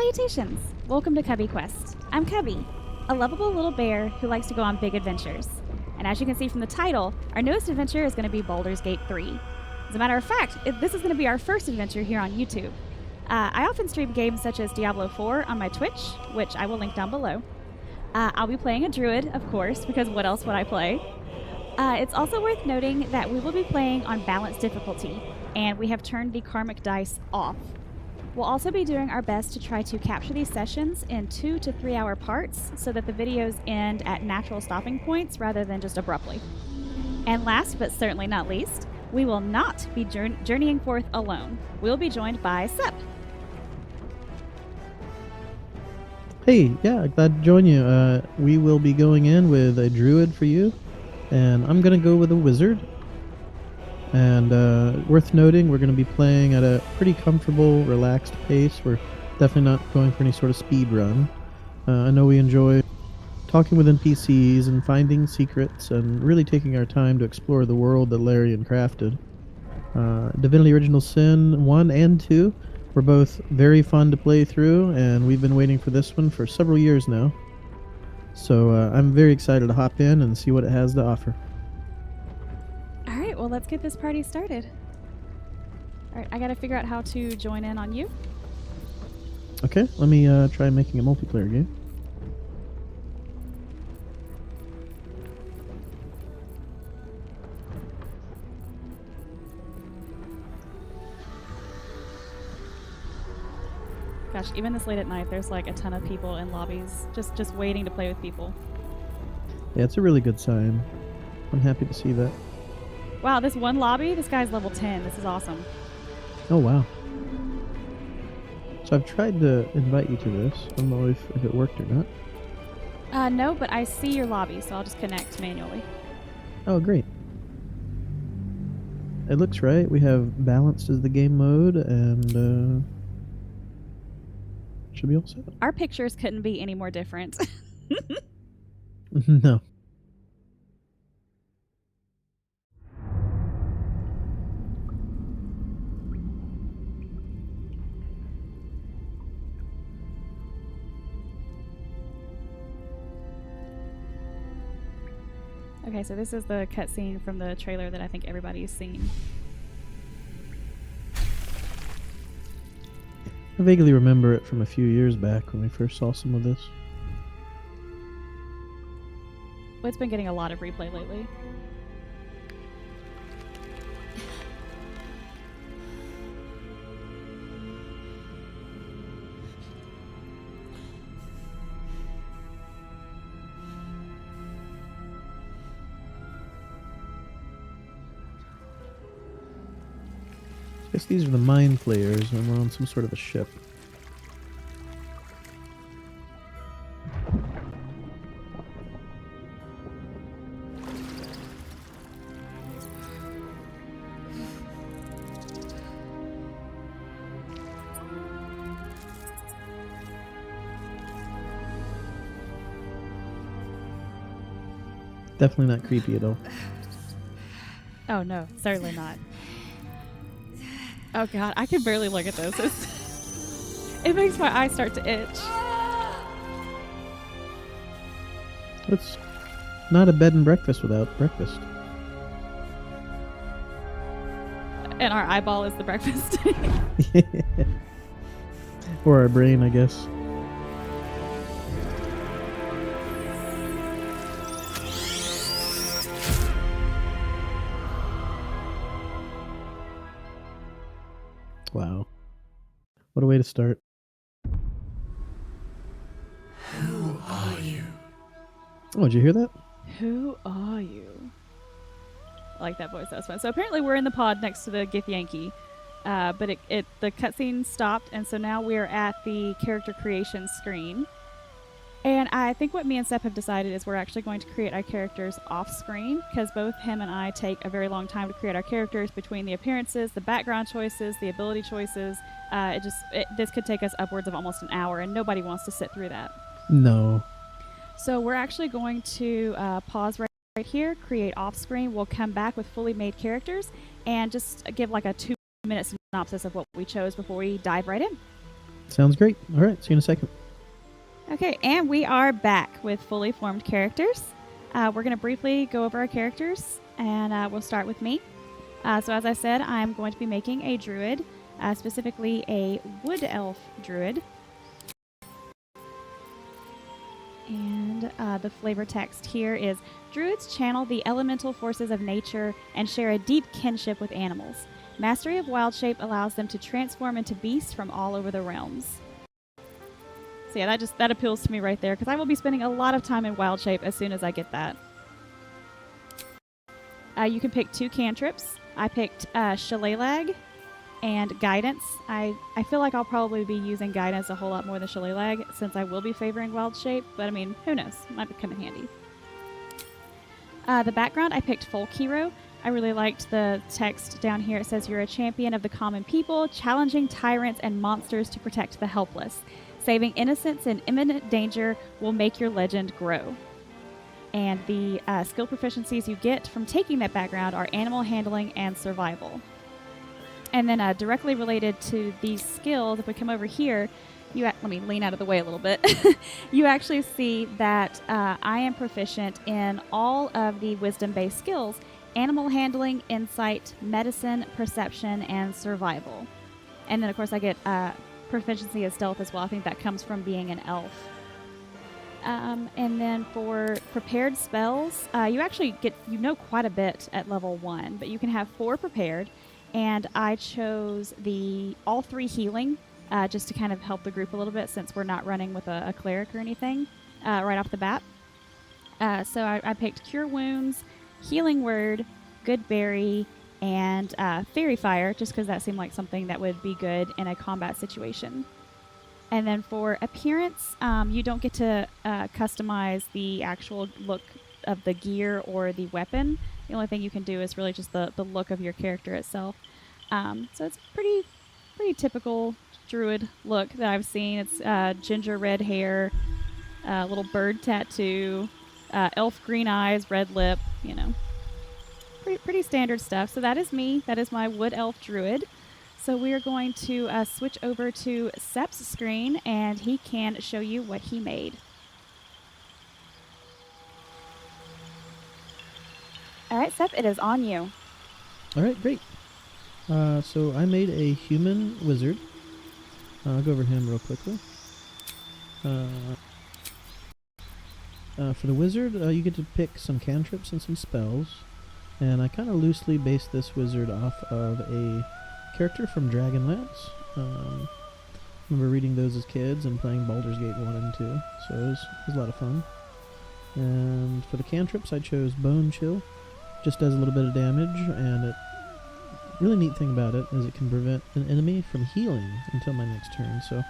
Salutations! Welcome to CubbyQuest. I'm Cubby, a lovable little bear who likes to go on big adventures. And as you can see from the title, our newest adventure is going to be Baldur's Gate 3. As a matter of fact, this is going to be our first adventure here on YouTube. I often stream games such as Diablo 4 on my Twitch, which I will link down below. I'll be playing a druid, of course, because what else would I play? It's also worth noting that we will be playing on balanced difficulty, and we have turned the karmic dice off. We'll also be doing our best to try to capture these sessions in 2 to 3 hour parts so that the videos end at natural stopping points rather than just abruptly. And last but certainly not least, we will not be journeying forth alone. We'll be joined by Sep. Hey, yeah, glad to join you. We will be going in with a druid for you, and I'm going to go with a wizard. And worth noting, we're going to be playing at a pretty comfortable, relaxed pace. We're definitely not going for any sort of speed run. I know we enjoy talking with NPCs and finding secrets and really taking our time to explore the world that Larian crafted. Divinity Original Sin 1 and 2 were both very fun to play through, and we've been waiting for this one for several years now. So I'm very excited to hop in and see what it has to offer. Alright, well let's get this party started. Alright, I gotta figure out how to join in on you. Okay, let me try making a multiplayer game. Gosh, even this late at night, there's like a ton of people in lobbies just waiting to play with people. Yeah, it's a really good sign. I'm happy to see that. Wow, this one lobby, this guy's level 10. This is awesome. Oh, wow. So I've tried to invite you to this. I don't know if it worked or not. No, but I see your lobby, so I'll just connect manually. Oh, great. It looks right. We have balanced as the game mode, and should be all set. Our pictures couldn't be any more different. No. Okay, so this is the cutscene from the trailer that I think everybody's seen. I vaguely remember it from a few years back when we first saw some of this. Well, it's been getting a lot of replay lately. I guess these are the mind flayers, and we're on some sort of a ship. Definitely not creepy at all. Oh no, certainly not. Oh god, I can barely look at this. It makes my eyes start to itch. It's not a bed and breakfast without breakfast. And our eyeball is the breakfast. Or our brain, I guess. Wow. What a way to start. Who are you? Oh, did you hear that? Who are you? I like that voice. That was fun. So apparently we're in the pod next to the Githyanki. But the cutscene stopped, and so now we're at the character creation screen. And I think what me and Sep have decided is we're actually going to create our characters off screen, because both him and I take a very long time to create our characters between the appearances, the background choices, the ability choices. This could take us upwards of almost an hour, and nobody wants to sit through that. No. So we're actually going to pause right here, create off screen. We'll come back with fully made characters and just give like a 2-minute synopsis of what we chose before we dive right in. Sounds great. All right, see you in a second. Okay, and we are back with fully formed characters. We're going to briefly go over our characters, and we'll start with me. So as I said, I'm going to be making a druid, specifically a wood elf druid. And the flavor text here is, druids channel the elemental forces of nature and share a deep kinship with animals. Mastery of wild shape allows them to transform into beasts from all over the realms. So yeah, that appeals to me right there, because I will be spending a lot of time in wild shape as soon as I get that. You can pick 2 cantrips. I picked Shillelagh and Guidance. I feel like I'll probably be using Guidance a whole lot more than Shillelagh, since I will be favoring wild shape, but I mean, who knows? Might come in handy. The background, I picked Folk Hero. I really liked the text down here. It says, you're a champion of the common people, challenging tyrants and monsters to protect the helpless. Saving innocents in imminent danger will make your legend grow. And the skill proficiencies you get from taking that background are animal handling and survival. And then directly related to these skills, if we come over here, let me lean out of the way a little bit. You actually see that I am proficient in all of the wisdom-based skills: animal handling, insight, medicine, perception, and survival. And then, of course, I get proficiency as stealth as well. I think that comes from being an elf. And then for prepared spells, you actually get, quite a bit at level 1, but you can have 4 prepared. And I chose all 3 healing, just to kind of help the group a little bit, since we're not running with a cleric or anything right off the bat. So I picked Cure Wounds, Healing Word, Good Berry, and Fairy Fire, just because that seemed like something that would be good in a combat situation. And then for appearance, you don't get to customize the actual look of the gear or the weapon. The only thing you can do is really just the look of your character itself. So it's pretty typical druid look that I've seen. It's ginger red hair, little bird tattoo, elf green eyes, red lip, Pretty standard stuff. So that is me. That is my wood elf druid. So we are going to switch over to Sep's screen, and he can show you what he made. All right, Sep, it is on you. All right, great. So I made a human wizard. I'll go over him real quickly. For the wizard, you get to pick some cantrips and some spells. And I kind of loosely based this wizard off of a character from Dragonlance. I remember reading those as kids and playing Baldur's Gate 1 and 2, so it was a lot of fun. And for the cantrips, I chose Bone Chill. Just does a little bit of damage, and it really neat thing about it is it can prevent an enemy from healing until my next turn. So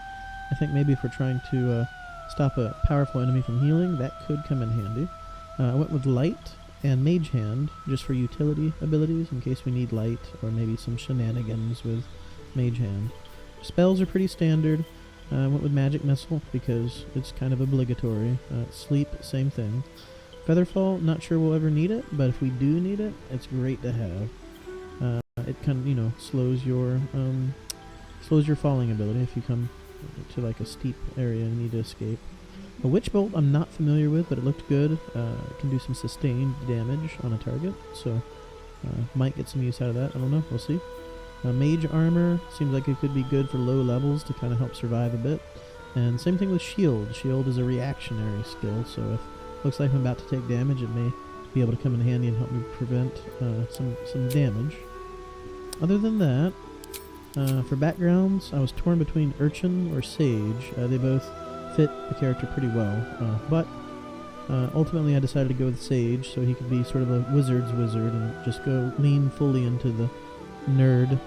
I think maybe if we're trying to stop a powerful enemy from healing, that could come in handy. I went with Light and Mage Hand, just for utility abilities, in case we need light, or maybe some shenanigans with Mage Hand. Spells are pretty standard. I went with Magic Missile, because it's kind of obligatory. Sleep, same thing. Featherfall, not sure we'll ever need it, but if we do need it, it's great to have. It kind of, slows your falling ability if you come to like a steep area and need to escape. A Witch Bolt I'm not familiar with, but it looked good. It can do some sustained damage on a target, so might get some use out of that. I don't know, we'll see. Mage Armor seems like it could be good for low levels to kind of help survive a bit. And same thing with Shield. Shield is a reactionary skill, so if it looks like I'm about to take damage, it may be able to come in handy and help me prevent some damage. Other than that, for backgrounds, I was torn between Urchin or Sage. They both fit the character pretty well, but ultimately I decided to go with Sage, so he could be sort of a wizard's wizard and just lean fully into the nerd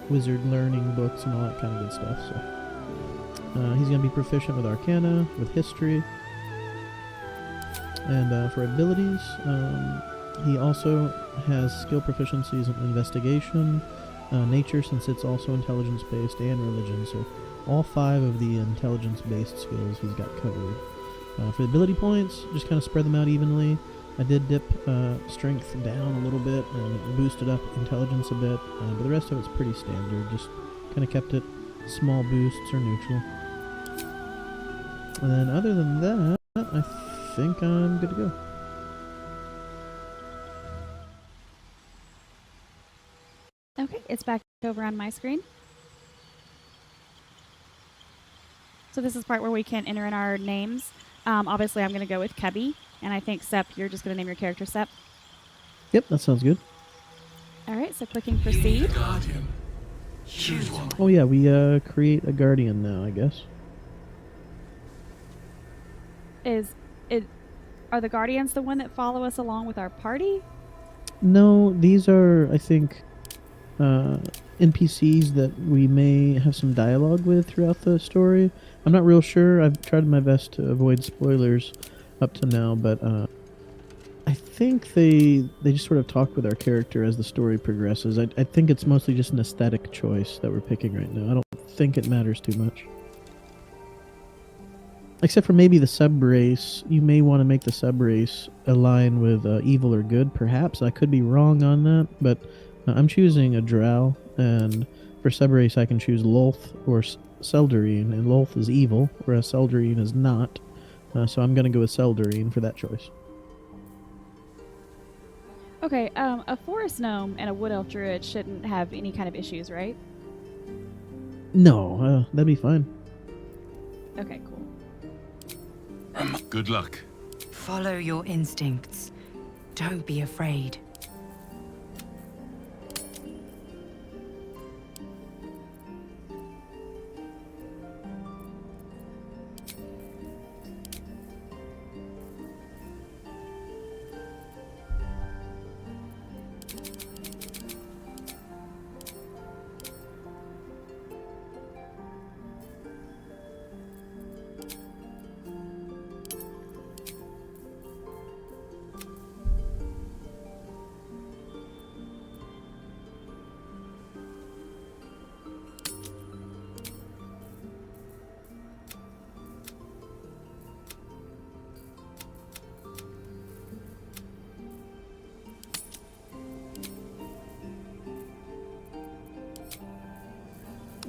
wizard learning books and all that kind of good stuff. So he's going to be proficient with Arcana, with History, and for abilities, he also has skill proficiencies in Investigation, Nature, since it's also intelligence-based, and Religion, so all 5 of the intelligence-based skills he's got covered. For the ability points, just kind of spread them out evenly. I did dip strength down a little bit and boosted up intelligence a bit, but the rest of it's pretty standard. Just kind of kept it small boosts are neutral. And then other than that, I think I'm good to go. Okay, it's back over on my screen. So this is the part where we can enter in our names. Obviously, I'm going to go with Cubby, and I think Sep, you're just going to name your character Sep. Yep, that sounds good. All right, so clicking You need proceed. a guardian. Choose one. Oh yeah, we create a guardian now, I guess. Are the Guardians the one that follow us along with our party? No, these are, I think, NPCs that we may have some dialogue with throughout the story. I'm not real sure. I've tried my best to avoid spoilers up to now, but I think they just sort of talk with our character as the story progresses. I think it's mostly just an aesthetic choice that we're picking right now. I don't think it matters too much. Except for maybe the sub-race. You may want to make the sub-race align with evil or good, perhaps. I could be wrong on that, but I'm choosing a drow, and for sub-race I can choose Lolth or Seldarine, and Lolth is evil, whereas Seldarine is not. So I'm going to go with Seldarine for that choice. Okay, a forest gnome and a wood elf druid shouldn't have any kind of issues, right? No, that'd be fine. Okay, cool. Good luck. Follow your instincts. Don't be afraid.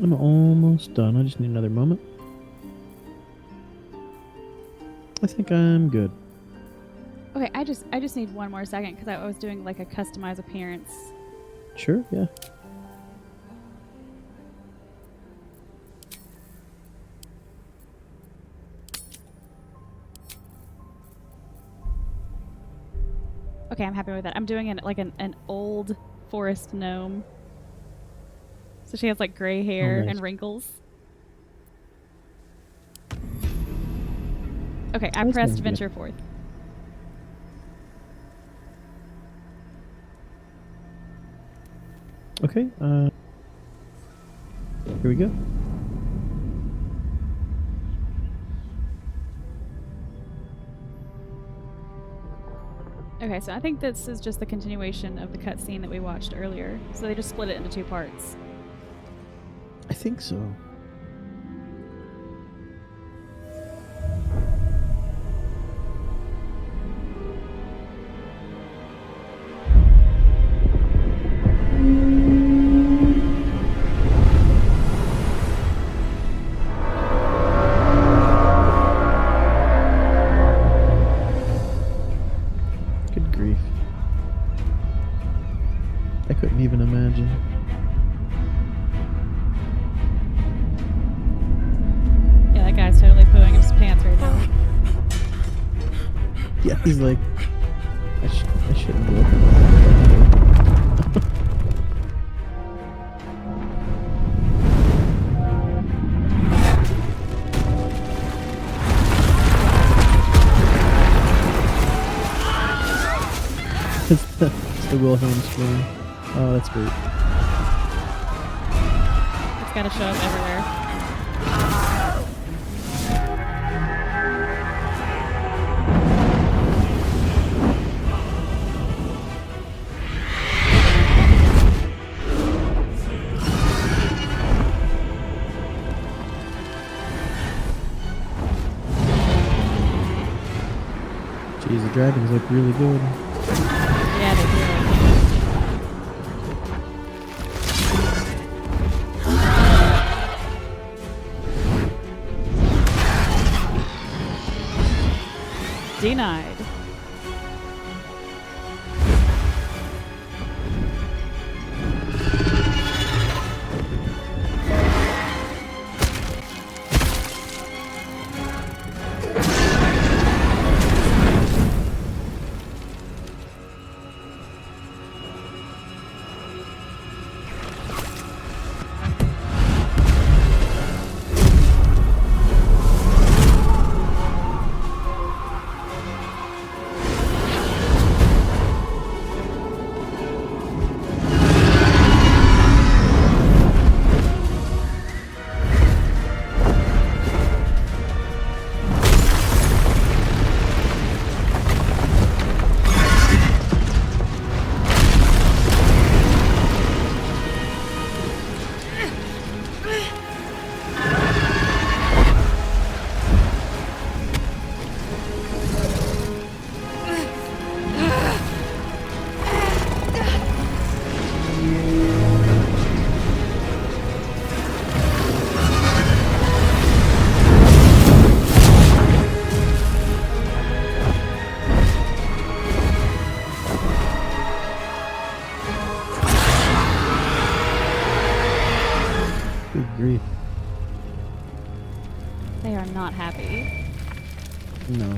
I'm almost done. I just need another moment. I think I'm good. Okay, I just need one more second because I was doing like a customized appearance. Sure, yeah. Okay, I'm happy with that. I'm doing it like an old forest gnome. So she has like gray hair nice. and wrinkles. Okay, I That pressed sounds good. venture forth. Okay, here we go. Okay, so I think this is just the continuation of the cutscene that we watched earlier. So they just split it into two parts. I think so. Good grief. I couldn't even imagine. Yeah, that guy's totally pooing his pants right now. Yeah, he's like, I shouldn't be looking at that. It's the Wilhelm scream. Oh, that's great. It's gotta show up everywhere. Jeez, the dragons look really good. Yeah, they do. Denied. Good grief. They are not happy. No.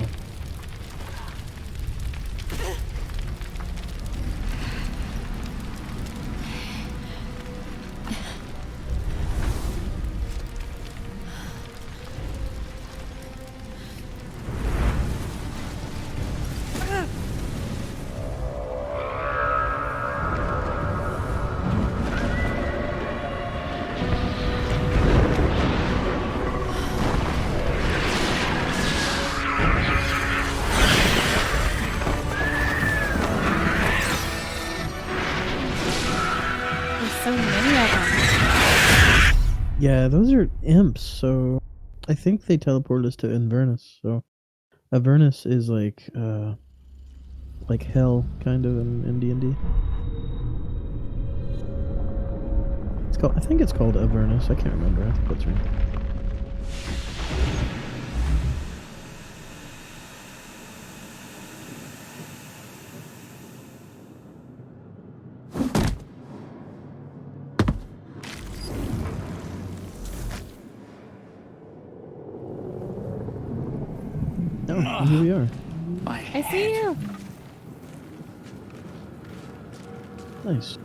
There's so many of them. Yeah, those are imps, so I think they teleport us to Inverness. So Avernus is like hell kind of in D&D. It's called, I think it's called Avernus. I can't remember. I think that's right. Oh, and here we are. My I see you. Nice.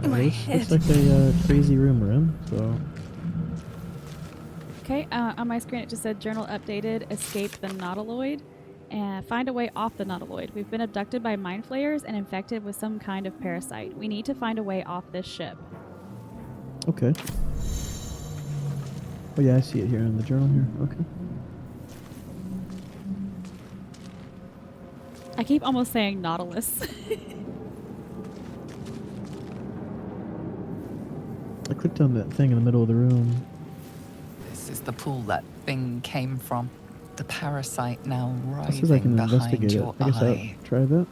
My Looks like a crazy room we're in. So Okay, on my screen it just said journal updated, escape the nautiloid, and find a way off the nautiloid. We've been abducted by mind flayers and infected with some kind of parasite. We need to find a way off this ship. okay. Oh yeah, I see it here in the journal here. Okay. I keep almost saying Nautilus. I clicked on that thing in the middle of the room. This is the pool that thing came from. The parasite now It says I can writhing behind investigate it. your I guess I'll eye. try that.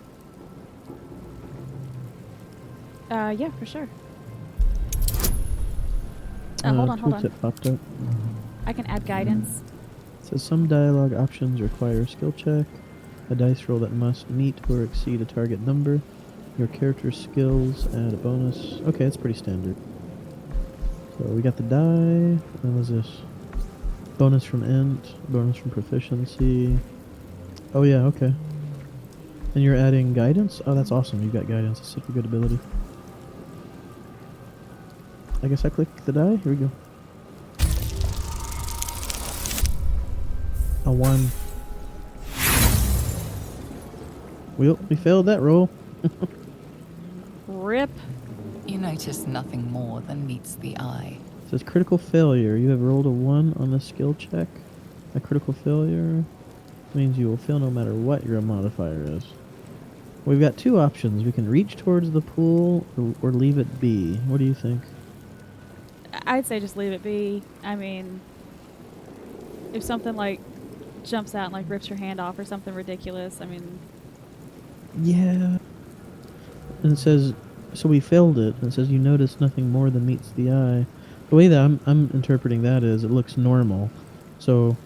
Yeah, for sure. Hold on. Tooltip popped up. I can add guidance. It says some dialogue options require a skill check, a dice roll that must meet or exceed a target number. Your character's skills add a bonus. Okay, it's pretty standard. So we got the die. What was this? Bonus from int, bonus from proficiency. Oh yeah, okay. And you're adding guidance? Oh, that's awesome. You've got guidance. It's such a good ability. I guess I click the die. Here we go. A 1. We failed that roll. Rip. You notice nothing more than meets the eye. It says critical failure. You have rolled a 1 on the skill check. A critical failure means you will fail no matter what your modifier is. We've got 2 options. We can reach towards the pool or leave it be. What do you think? I'd say just leave it be. I mean, if something like jumps out and like rips your hand off or something ridiculous, I mean... Yeah. And it says, so we failed it. And it says you notice nothing more than meets the eye. The way that I'm interpreting that is it looks normal. So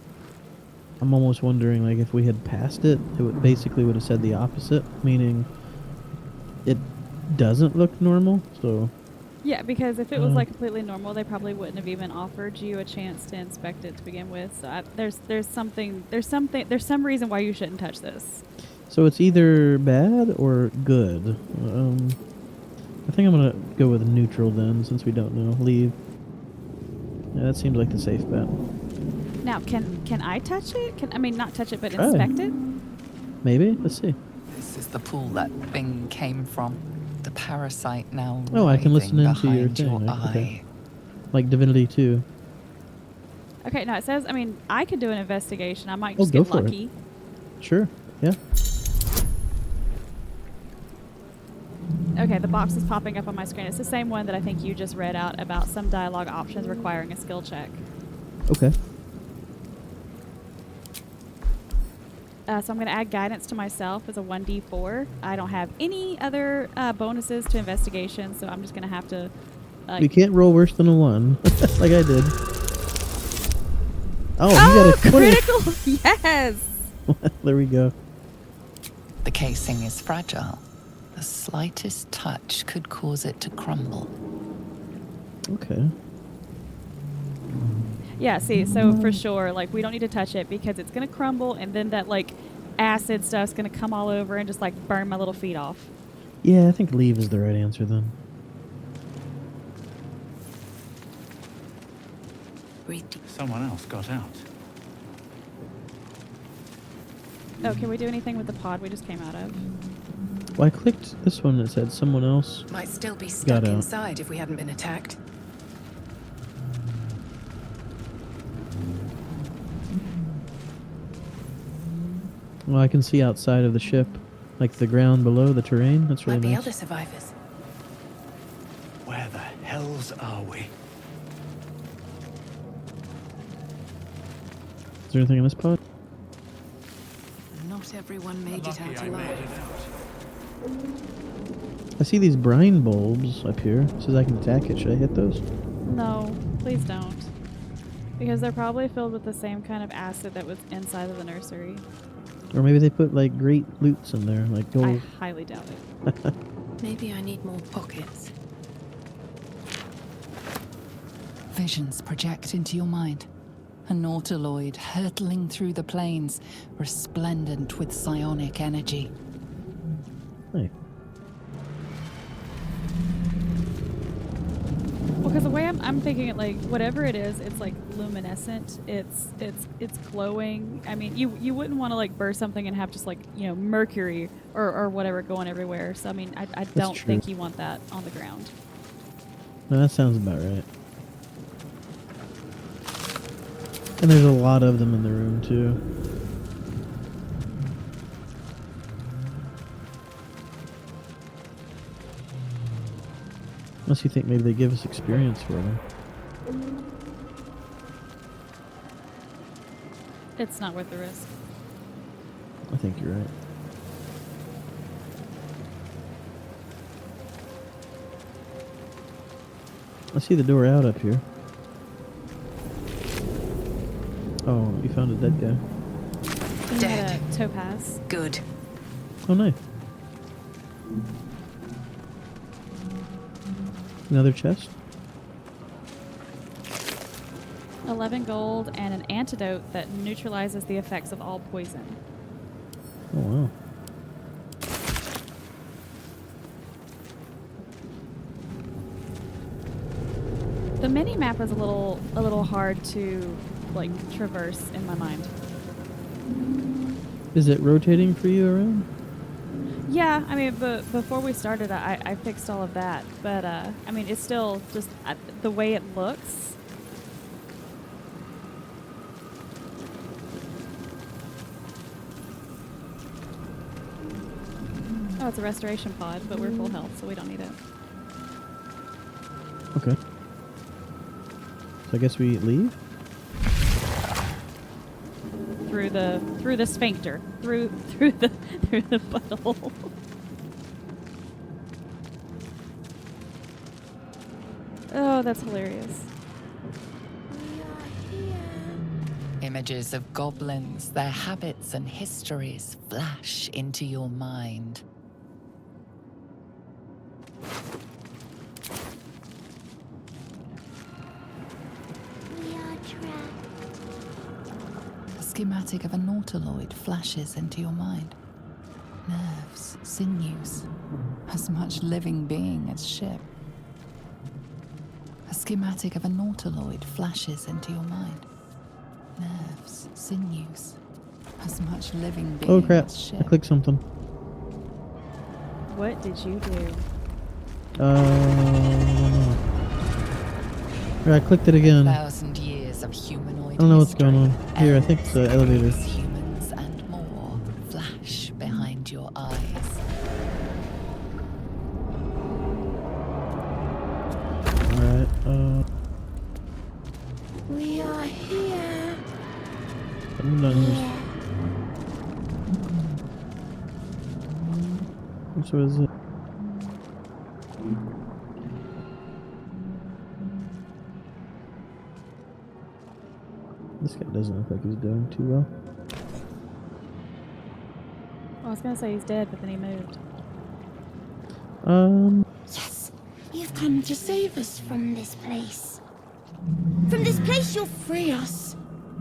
I'm almost wondering, like, if we had passed it, it would basically would have said the opposite, meaning it doesn't look normal. So Yeah, because if it was like completely normal, they probably wouldn't have even offered you a chance to inspect it to begin with. So there's some reason why you shouldn't touch this. so it's either bad or good. I think I'm gonna go with neutral then, since we don't know. Leave. Yeah, that seems like the safe bet. Now, can I touch it? I mean, not touch it, but Try. inspect it? Maybe. Let's see. This is the pool that thing came from. The parasite now Oh, I can listen writhing into your behind thing. your Okay. eye. Like Divinity 2. Okay, now it says, I mean, I could do an investigation. I might Oh, just go get for it. lucky. Sure. Yeah. Okay, the box is popping up on my screen. It's the same one that I think you just read out about some dialogue options requiring a skill check. Okay. So I'm going to add guidance to myself as a 1d4. I don't have any other bonuses to investigation, so I'm just going to have to... You can't roll worse than a 1, like I did. Oh, you got a 20. critical! Yes! There we go. The casing is fragile. The slightest touch could cause it to crumble. Okay. Yeah, see, so for sure, like, we don't need to touch it because it's going to crumble, and then that, like, acid stuff's going to come all over and just, like, burn my little feet off. Yeah, I think leave is the right answer then. Someone else got out. Oh, can we do anything with the pod we just came out of? Well, I clicked this one that said someone else. Might still be Got stuck out. inside if we hadn't been attacked. Well, I can see outside of the ship, like the ground below, the terrain. That's really Might be nice. other survivors. Where the hells are we? Is there anything in this pod? Not everyone made it Lucky out I made alive. it out. I see these brine bulbs up here. It says I can attack it. Should I hit those? No, please don't. Because they're probably filled with the same kind of acid that was inside of the nursery. Or maybe they put like great loots in there, like I gold. highly doubt it. Maybe I need more pockets. Visions project into your mind. A nautiloid hurtling through the plains, resplendent with psionic energy. Hey. Well, because the way I'm thinking it, like, whatever it is, it's like luminescent. It's glowing. I mean, you wouldn't want to like burst something and have just like, you know, mercury or whatever going everywhere. So I mean, I don't true. think you want that on the ground. No, that sounds about right. And there's a lot of them in the room too. Unless you think maybe they give us experience for them. It's not worth the risk. I think you're right. I see the door out up here. Oh, you found a dead guy. You had Dead. a topaz. Good. Oh, nice. Another chest? 11 gold and an antidote that neutralizes the effects of all poison. Oh, wow. The mini map is a little hard to like traverse in my mind. Is it rotating for you around? Yeah, I mean, but before we started, I fixed all of that. But I mean, it's still just the way it looks. Oh, it's a restoration pod, but we're full health, so we don't need it. Okay. So I guess we leave? Through the sphincter, through the butthole. Oh, that's hilarious. Images of goblins, their habits and histories flash into your mind. We are trapped. A schematic of a nautiloid flashes into your mind. Nerves, sinews, as much living being as ship. A schematic of a nautiloid flashes into your mind. Nerves, sinews, as much living being Oh crap! as I ship. clicked something. What did you do? I don't know. Alright, I clicked it again. 1,000 years of humanoid I don't know what's history. going on. Here, I think it's the elevator. Elves, humans, and more flash behind your eyes. Alright, We are here. I'm done. Here. Which was it? This guy doesn't look like he's doing too well. Well, I was gonna say he's dead, but then he moved. Yes, you've come to save us from this place. From this place, you'll free us.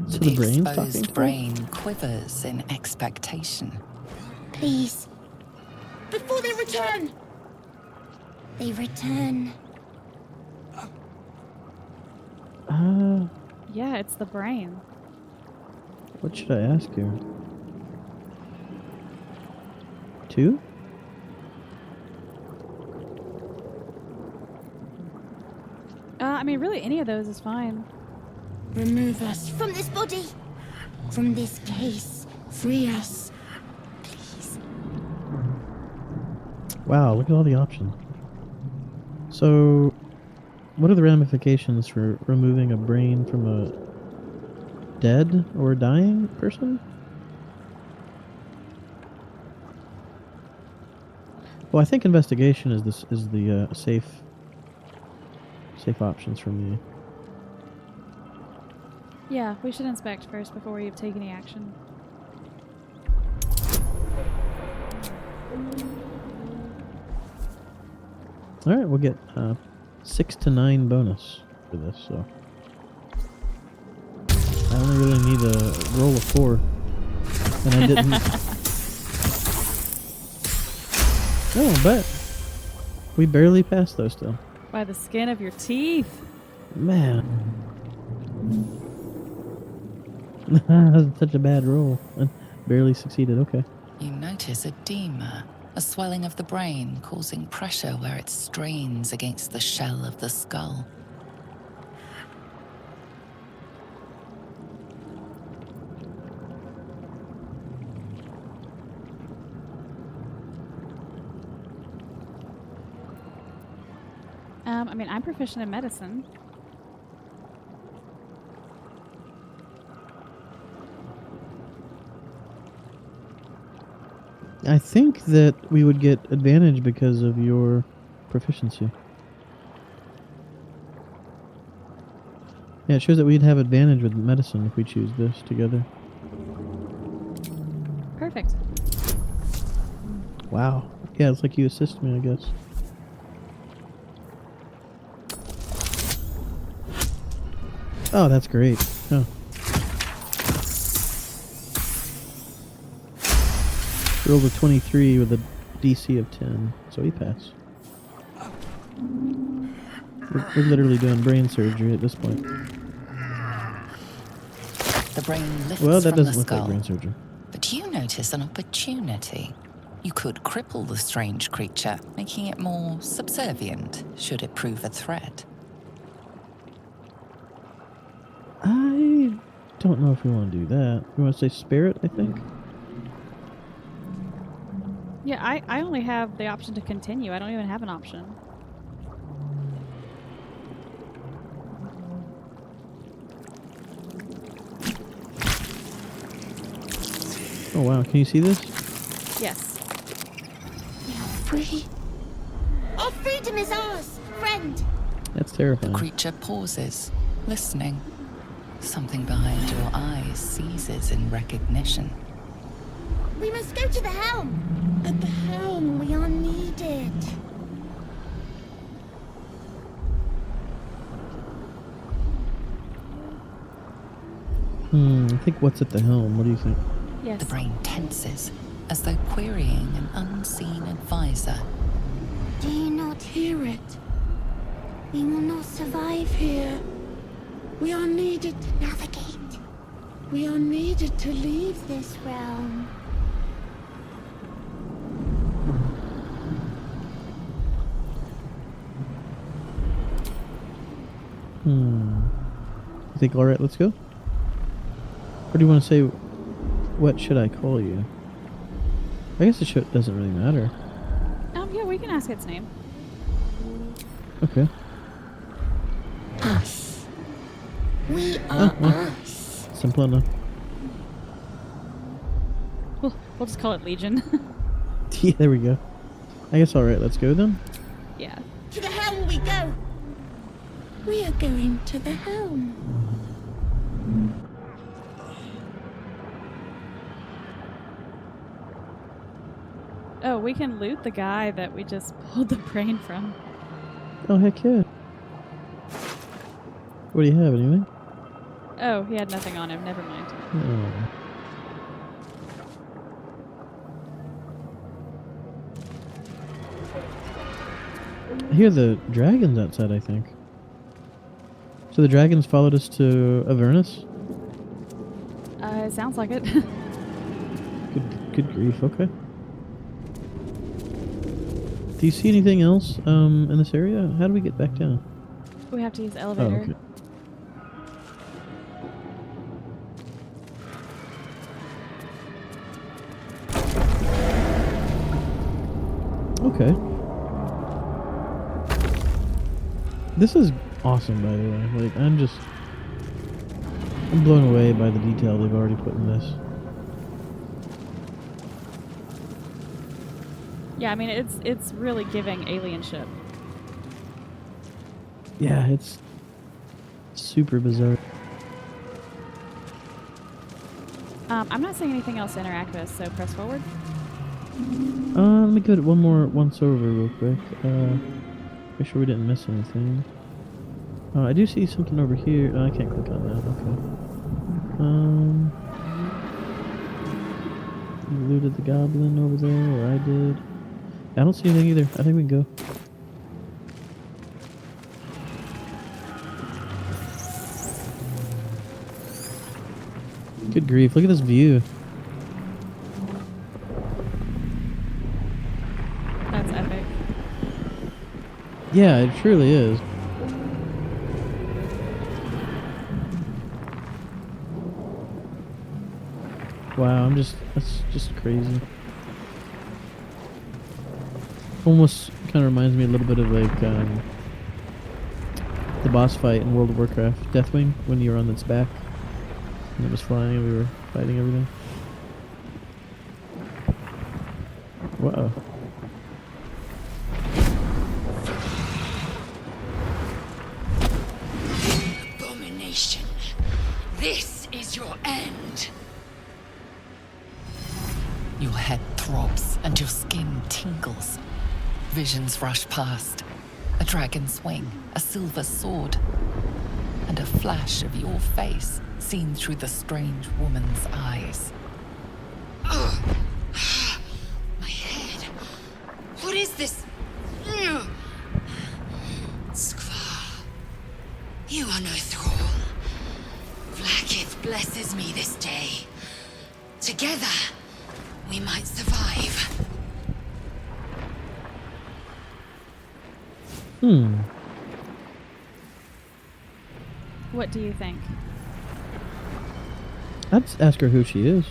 So the brain's exposed talking? brain quivers in expectation. Please. Before they return. They return. Yeah, it's the brain. What should I ask here? 2? I mean, really, any of those is fine. Remove us from this body. From this case. Free us. Please. Wow, look at all the options. So, what are the ramifications for removing a brain from a dead or dying person? Well, I think investigation is the safe options for me. Yeah, we should inspect first before we take any action. All right, we'll get 6 to 9 bonus for this. So I only really need a roll of 4, and I didn't. Oh, but we barely passed those still. By the skin of your teeth. Man, that's such a bad roll. I barely succeeded. Okay. You notice edema, a swelling of the brain causing pressure where it strains against the shell of the skull. I mean, I'm proficient in medicine. I think that we would get advantage because of your proficiency. Yeah, it shows that we'd have advantage with medicine if we choose this together. Perfect. Wow. Yeah, it's like you assist me, I guess. Oh, that's great. Oh. Rolled a 23 with a DC of 10, so he passed. We're literally doing brain surgery at this point. The brain lifts Well, that from the doesn't look like skull. brain surgery. But you notice an opportunity. You could cripple the strange creature, making it more subservient, should it prove a threat. I don't know if we want to do that. We want to say spirit, I think. Yeah, I only have the option to continue. I don't even have an option. Oh wow, can you see this? Yes. We are free. Our freedom is ours, friend. That's The terrifying. creature pauses, listening. Something behind your eyes nods in recognition. We must go to the helm. At the helm, we are needed. I think what's at the helm? What do you think? Yes. The brain tenses, as though querying an unseen advisor. Do you not hear it? We will not survive here. We are needed to navigate. We are needed to leave this realm. You think, alright, let's go? Or do you want to say, what should I call you? I guess it doesn't really matter. Yeah, we can ask its name. Okay. Us. We are well. us. Simple enough. We'll just call it Legion. Yeah, there we go. I guess alright, let's go then. Yeah. To the helm we go. We are going to the helm. Oh, we can loot the guy that we just pulled the brain from. Oh, heck yeah. What do you have, anything? Oh, he had nothing on him. Never mind. Oh. I hear the dragons outside, I think. So the dragons followed us to Avernus? It sounds like it. Good grief, okay. Do you see anything else in this area? How do we get back down? We have to use the Oh, elevator. Okay. Okay. This is awesome, by the way. Like, I'm blown away by the detail they've already put in this. Yeah, I mean it's really giving alien ship. Yeah, it's super bizarre. I'm not seeing anything else to interact with, so press forward. Let me give it one more once over real quick. Make sure we didn't miss anything. I do see something over here. I can't click on that. Okay. You looted the goblin over there, or I did. I don't see anything either. I think we can go. Good grief, look at this view. That's epic. Yeah, it truly is. Wow, that's just crazy. Almost kind of reminds me a little bit of like the boss fight in World of Warcraft, Deathwing, when you were on its back and it was flying and we were fighting everything. Wow. Abomination. This is your end. Your head throbs and your skin tingles. Visions rush past. A dragon's wing, a silver sword, and a flash of your face seen through the strange woman's eyes. Ugh. My head. What is this? Ugh. Skvar. You are no thrall. Vlaakith blesses me this day. Together, we might survive. What do you think? I'd ask her who she is.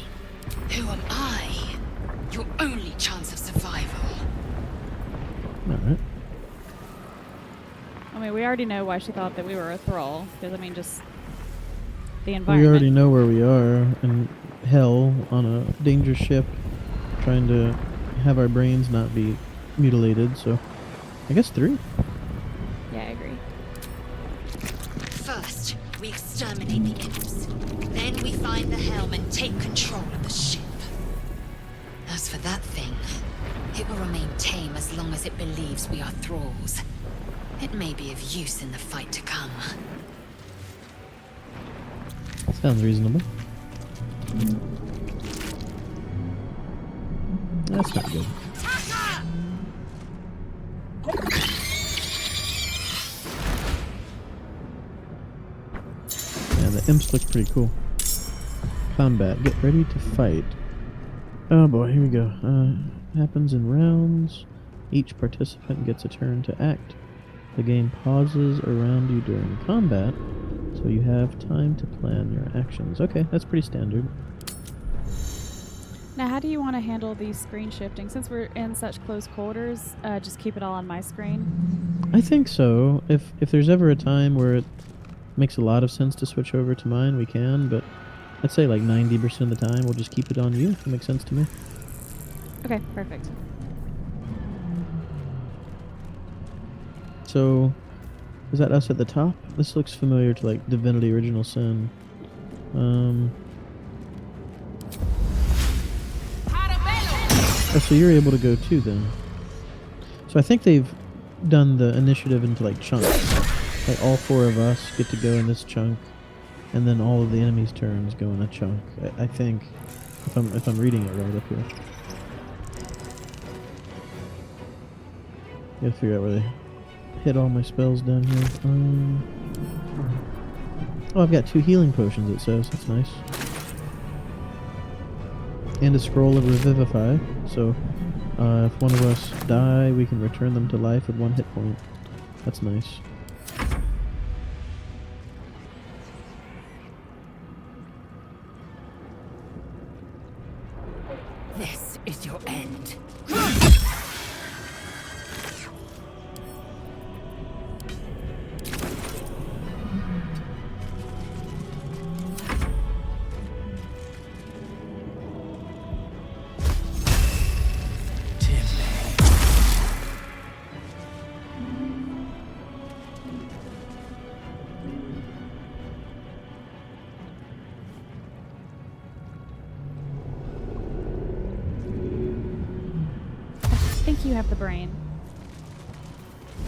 Who am I? Your only chance of survival. Alright. I mean, we already know why she thought that we were a thrall. Because, I mean, just the We environment. already know where we are in hell on a dangerous ship, trying to have our brains not be mutilated, so I guess 3. Yeah, I agree. First, we exterminate the imps. Then we find find the helm and take control of the ship. As for that thing, it will remain tame as long as it believes we are thralls. It may be of use in the fight to come. Sounds reasonable. That's not good. Yeah, the imps look pretty cool. Combat. Get ready to fight. Oh boy, here we go. Happens in rounds. Each participant gets a turn to act. The game pauses around you during combat, so you have time to plan your actions. Okay, that's pretty standard. Now, how do you want to handle these screen shifting? Since we're in such close quarters, just keep it all on my screen. I think so. If there's ever a time where it makes a lot of sense to switch over to mine, we can, but I'd say like 90% of the time we'll just keep it on you. It makes sense to me. Okay, perfect. So, is that us at the top? This looks familiar to like Divinity Original Sin. Oh, so you're able to go too then. So I think they've done the initiative into like chunks. Like all 4 of us get to go in this chunk, and then all of the enemies' turns go in a chunk. I think, if I'm reading it right up here. Gotta figure out where they hit all my spells down here. Oh, I've got 2 healing potions, it says. That's nice. And a scroll of Revivify. So, if one of us die, we can return them to life with 1 hit point. That's nice. This is your end. I think you have the brain.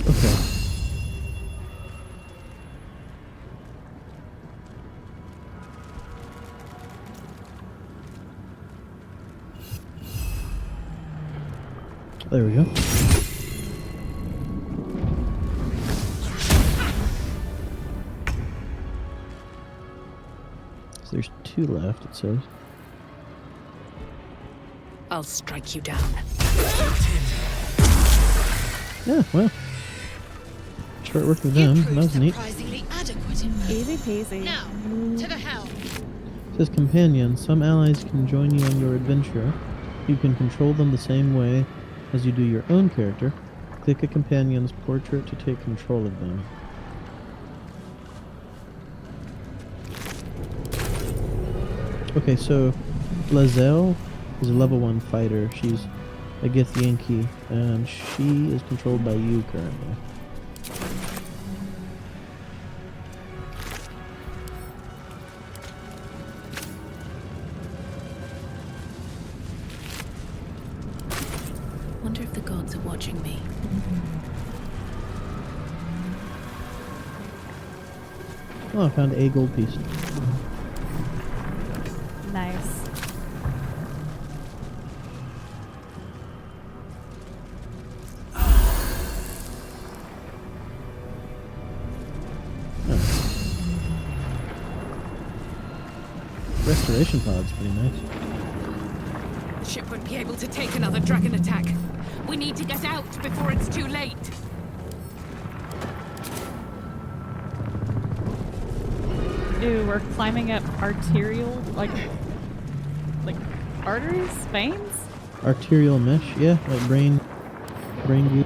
Okay. There we go. So there's 2 left, it says. I'll strike you down. Yeah, well. Start working with them. That was neat. Surprisingly adequate in that. Easy peasy. Now, to the helm. It says companion. Some allies can join you on your adventure. You can control them the same way as you do your own character. Click a companion's portrait to take control of them. Okay, so Lazelle is a level 1 fighter. She's a Githyanki, and she is controlled by you currently. Wonder if the gods are watching me. Oh, I found a gold piece. Nice. Restoration pod's pretty nice. The ship won't be able to take another dragon attack. We need to get out before it's too late. Ew, we're climbing up arterial, like arteries, veins? Arterial mesh, yeah, like brain goo.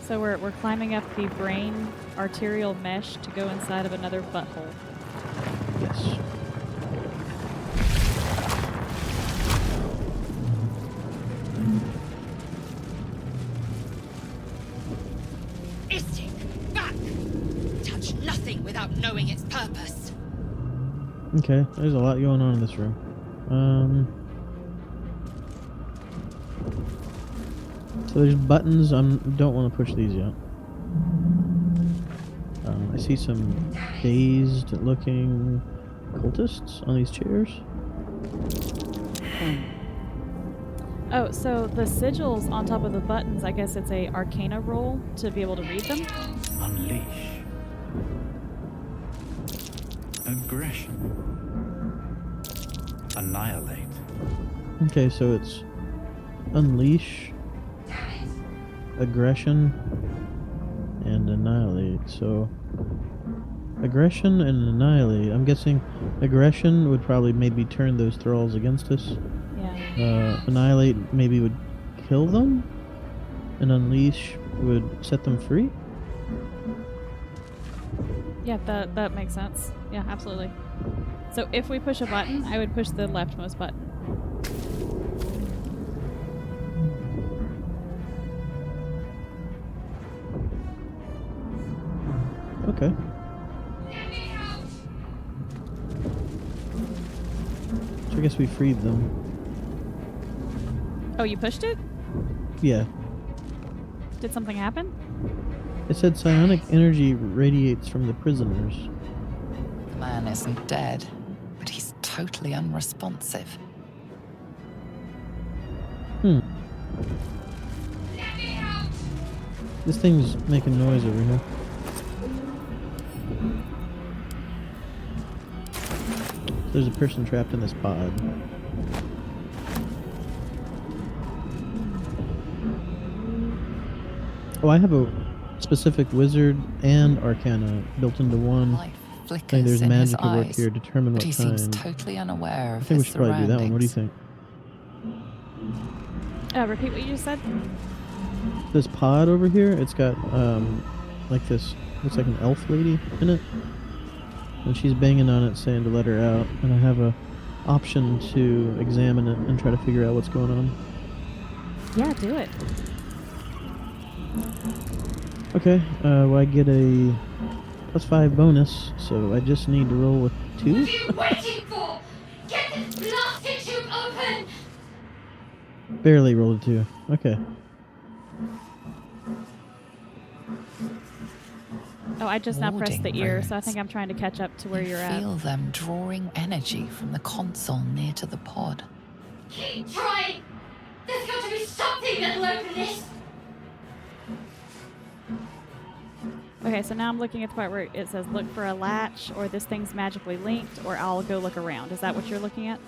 So we're climbing up the brain arterial mesh to go inside of another butthole. Yes. Istik, back! Touch nothing without knowing its purpose. Okay, there's a lot going on in this room. So there's buttons. Don't want to push these yet. I see some dazed-looking cultists on these chairs. Oh, so the sigils on top of the buttons, I guess it's a arcana roll to be able to read them? Unleash. Aggression. Annihilate. Okay, so it's unleash, aggression, and annihilate. So aggression and annihilate. I'm guessing aggression would probably maybe turn those thralls against us. Yeah. Annihilate maybe would kill them, and unleash would set them free. Yeah, that makes sense. Yeah, absolutely. So if we push a button, I would push the leftmost button. Okay. So I guess we freed them. Oh, you pushed it? Yeah. Did something happen? It said psionic energy radiates from the prisoners. The man isn't dead, but he's totally unresponsive. Hmm. This thing's making noise over here. There's a person trapped in this pod. Oh, I have a specific wizard and arcana built into one. Life I flickers think there's in his magical work eyes, here. Determine but what he seems kind. totally unaware I of think we his should probably do that one. What do you surroundings. think? Repeat what you just said? This pod over here, it's got like this, looks like an elf lady in it, and she's banging on it saying to let her out, and I have a option to examine it and try to figure out what's going on. Yeah, do it. Okay, well I get a +5 bonus, so I just need to roll with 2. What are you waiting for? Get this blasted tube open! Barely rolled a 2. Okay. Oh, I just now pressed the Warding ear, so I runes. think I'm trying to catch up to where You you're at. feel them drawing energy from the console near to the pod. Keep trying! There's got to be something that'll open this! Okay, so now I'm looking at the part where it says look for a latch, or this thing's magically linked, or I'll go look around. Is that what you're looking at?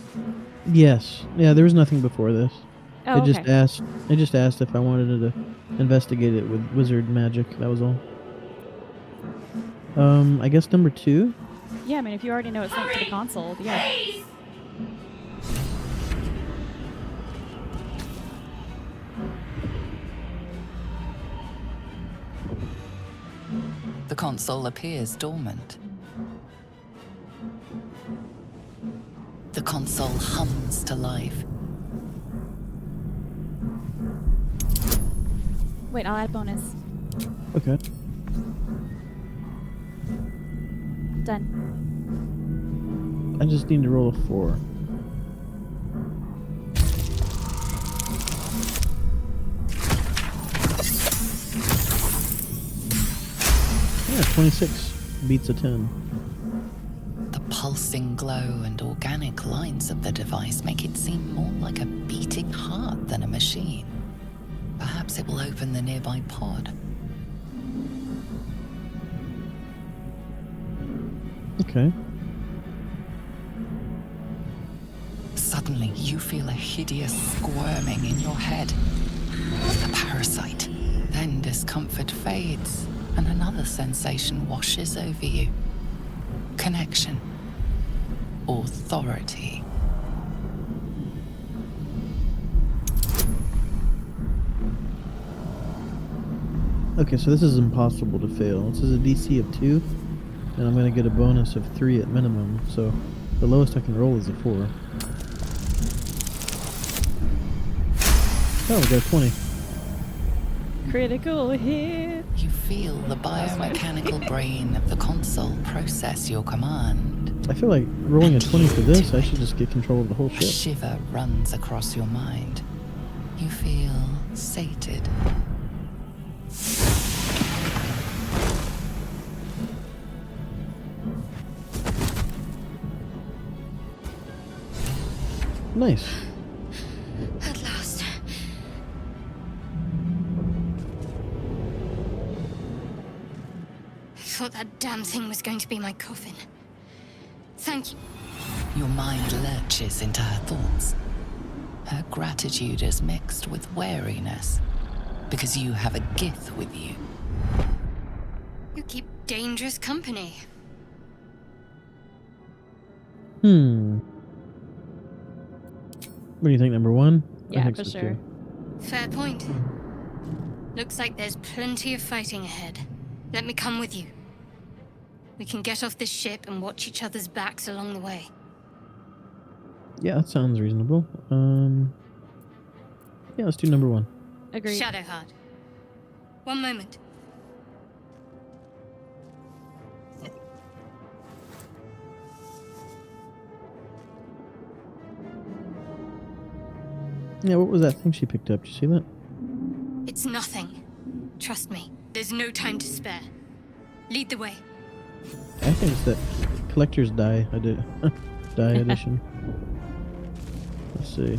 Yes. Yeah, there was nothing before this. Oh, It just okay. asked. It just asked if I wanted to investigate it with wizard magic. That was all. I guess number 2. Yeah, I mean, if you already know it's linked to the console, yeah. Please! The console appears dormant. The console hums to life. Wait, I'll add bonus. Okay. Done. I just need to roll a 4. Yeah, 26 beats a 10. The pulsing glow and organic lines of the device make it seem more like a beating heart than a machine. Perhaps it will open the nearby pod. Okay. Suddenly, you feel a hideous squirming in your head. A parasite. Then discomfort fades, and another sensation washes over you. Connection. Authority. Okay, so this is impossible to fail. This is a DC of 2. and I'm gonna get a bonus of 3 at minimum. So the lowest I can roll is a 4. Oh, we got a 20. Critical hit. You feel the biomechanical brain of the console process your command. I feel like rolling a 20 for this, I should just get control of the whole A ship. shiver runs across your mind. You feel sated. Nice. At last. I thought that damn thing was going to be my coffin. Thank you. Your mind lurches into her thoughts. Her gratitude is mixed with wariness, because you have a Gith with you. You keep dangerous company. What do you think, number 1? I Yeah, think for so, sure. too. Fair point. Looks like there's plenty of fighting ahead. Let me come with you. We can get off this ship and watch each other's backs along the way. Yeah, that sounds reasonable. Yeah, let's do number 1. Agreed. Shadowheart. One moment. Yeah, what was that thing she picked up? Did you see that? It's nothing. Trust me, there's no time to spare. Lead the way. I think it's that collector's die I did. Die edition. Let's see.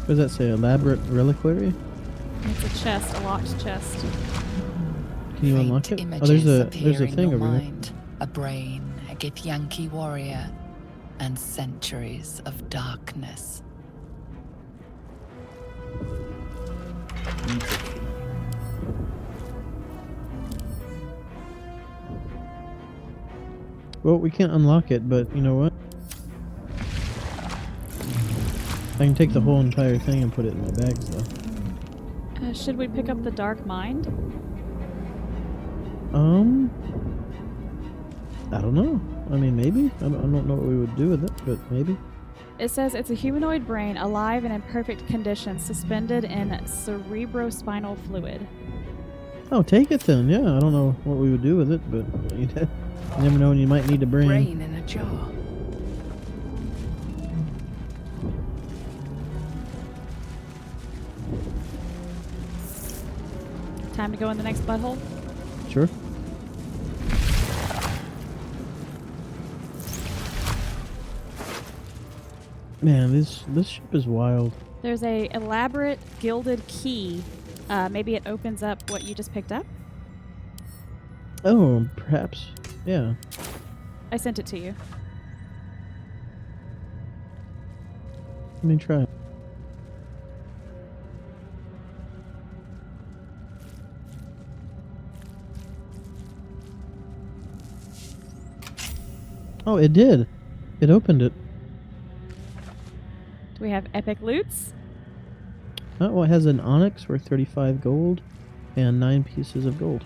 What does that say? Elaborate reliquary? It's a chest, a locked chest. Can you unlock it? Faint Oh, there's images a appear in thing your over here. mind. A brain, a Githyanki warrior, and centuries of darkness. Well, we can't unlock it, but you know what? I can take the whole entire thing and put it in my bags, though. Should we pick up the Dark Mind? I don't know. I mean, maybe. I don't know what we would do with it, but maybe. It says it's a humanoid brain, alive and in perfect condition, suspended in cerebrospinal fluid. Oh, take it then. Yeah, I don't know what we would do with it, but you never know when you might need a brain. Brain in a jar. Time to go in the next butthole? Sure. Man, this ship is wild. There's a elaborate gilded key. Maybe it opens up what you just picked up? Oh, perhaps. Yeah. I sent it to you. Let me try. Oh, it did. It opened it. Do we have epic loots? Oh, well, it has an onyx worth 35 gold and 9 pieces of gold.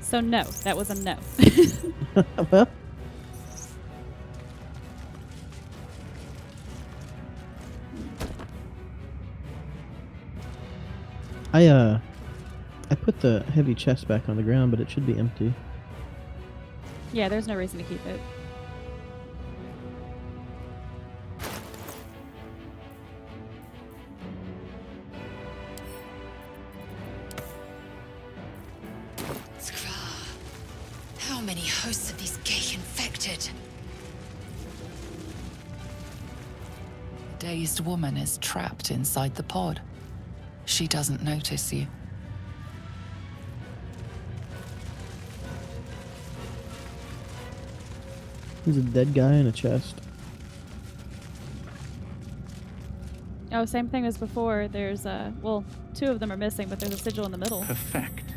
So no, that was a no. Well, I put the heavy chest back on the ground, but it should be empty. Yeah, there's no reason to keep it. How many hosts of these gay infected? The dazed woman is trapped inside the pod. She doesn't notice you. There's a dead guy in a chest. Oh, same thing as before. There's well, 2 of them are missing, but there's a sigil in the middle. Perfect.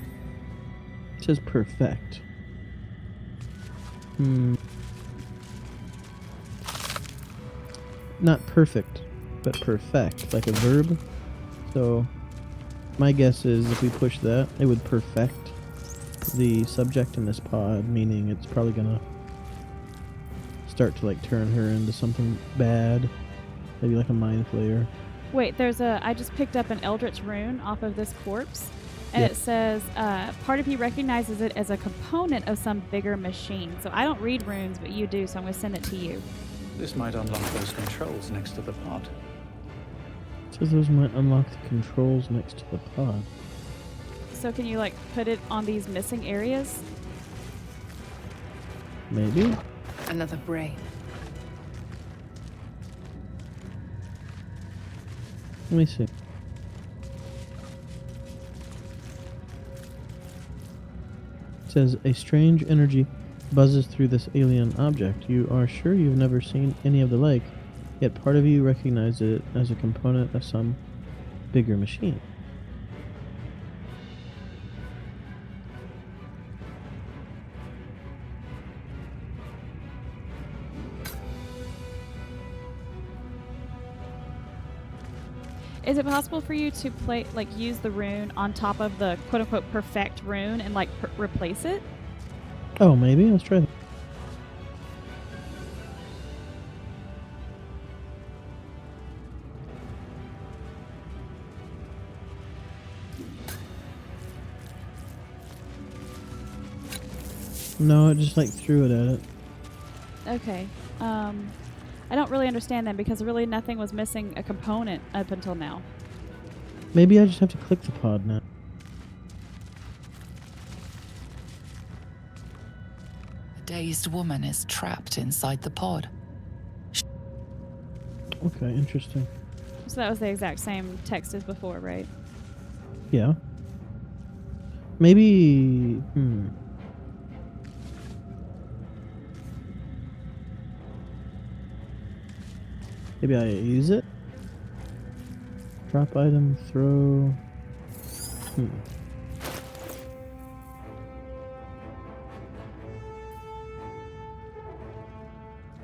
It says perfect. not perfect, but perfect, like a verb. So my guess is if we push that, it would perfect the subject in this pod, meaning it's probably gonna start to like turn her into something bad, maybe like a mind flayer. Wait, I just picked up an Eldritch rune off of this corpse, and Yep. it says, part of you recognizes it as a component of some bigger machine. So I don't read runes, but you do, so I'm going to send it to you. This might unlock those controls next to the pod. It says those might unlock the controls next to the pod. So can you, like, put it on these missing areas? Maybe? Another brain. Let me see. It says, a strange energy buzzes through this alien object. You are sure you've never seen any of the like, yet part of you recognizes it as a component of some bigger machine. Is it possible for you to use the rune on top of the quote-unquote perfect rune and, like, replace it? Oh, maybe? Let's try that. No, it just like threw it at it. Okay. I don't really understand then, because really nothing was missing a component up until now. Maybe I just have to click the pod now. The dazed woman is trapped inside the pod. Okay, interesting. So that was the exact same text as before, right? Yeah. Maybe... Maybe I use it? Drop item, throw...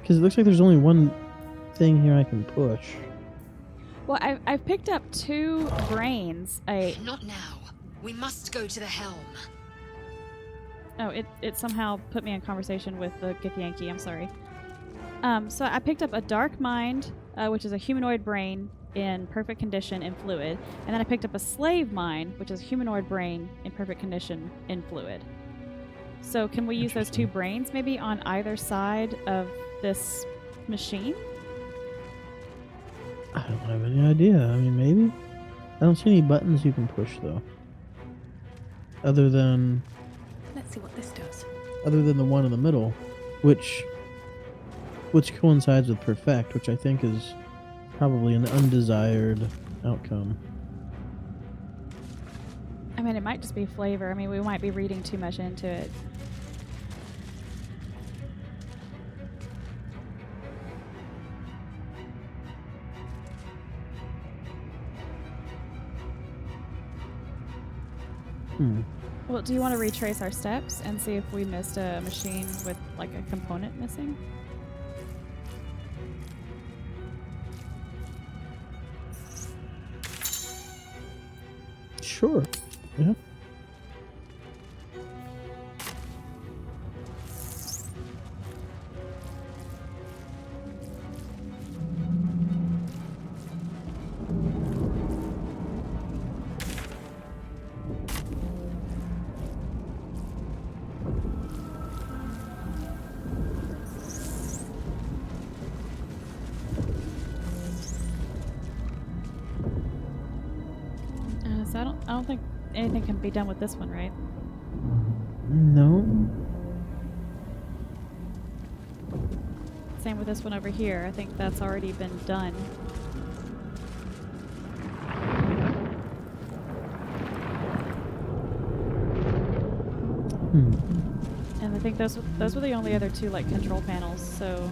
Because it looks like there's only one thing here I can push. Well, I've picked up 2 brains. Not now. We must go to the helm. Oh, it somehow put me in conversation with the Githyanki. I'm sorry. So I picked up a Dark Mind, which is a humanoid brain in perfect condition in fluid. And then I picked up a Slave Mind, which is a humanoid brain in perfect condition in fluid. So can we use those 2 brains maybe on either side of this machine? I don't have any idea. I mean, maybe? I don't see any buttons you can push, though. Other than Let's see what this does. the one in the middle, which coincides with perfect, which I think is probably an undesired outcome. I mean, it might just be flavor. I mean, we might be reading too much into it. Well, do you want to retrace our steps and see if we missed a machine with, like, a component missing? Sure. Yeah. So I don't think anything can be done with this one, right? No. Same with this one over here. I think that's already been done. And I think those were the only other 2, like, control panels. So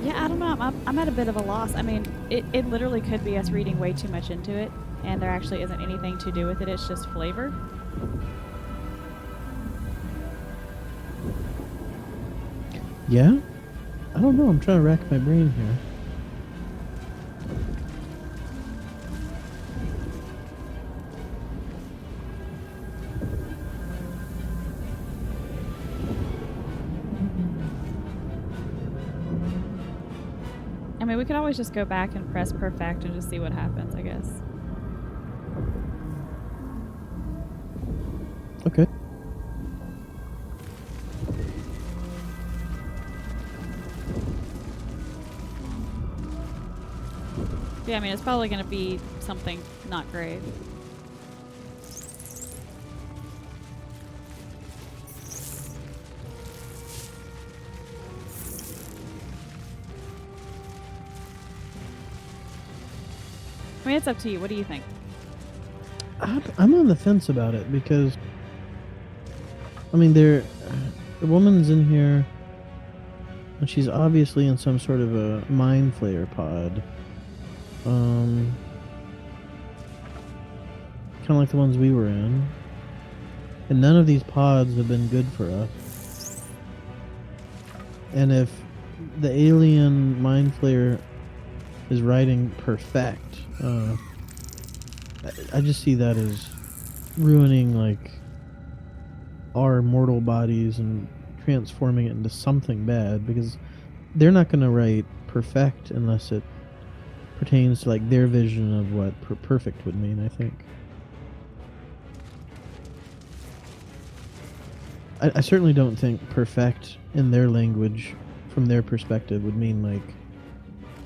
Yeah, I don't know. I'm at a bit of a loss. I mean, it literally could be us reading way too much into it, and there actually isn't anything to do with it. It's just flavor. Yeah? I don't know. I'm trying to rack my brain here. I mean, we could always just go back and press perfect and just see what happens, I guess. Okay. Yeah, I mean, it's probably going to be something not great. I mean, it's up to you. What do you think? I'm on the fence about it because, I mean, the woman's in here, and she's obviously in some sort of a mind flayer pod. Kind of like the ones we were in. And none of these pods have been good for us. And if the alien mind flayer is riding perfect, I just see that as ruining like our mortal bodies and transforming it into something bad, because they're not going to write perfect unless it pertains to like their vision of what perfect would mean, I think. I certainly don't think perfect in their language from their perspective would mean like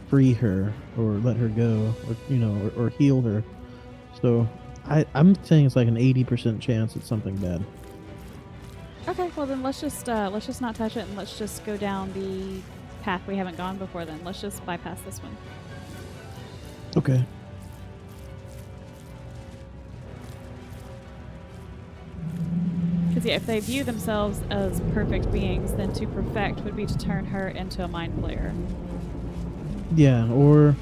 free her or let her go, or you know, or heal her. So I'm saying it's like an 80% chance it's something bad. Okay, well then let's just not touch it, and let's just go down the path we haven't gone before. Then let's just bypass this one. Okay. Because yeah, if they view themselves as perfect beings, then to perfect would be to turn her into a mind flayer. Yeah, or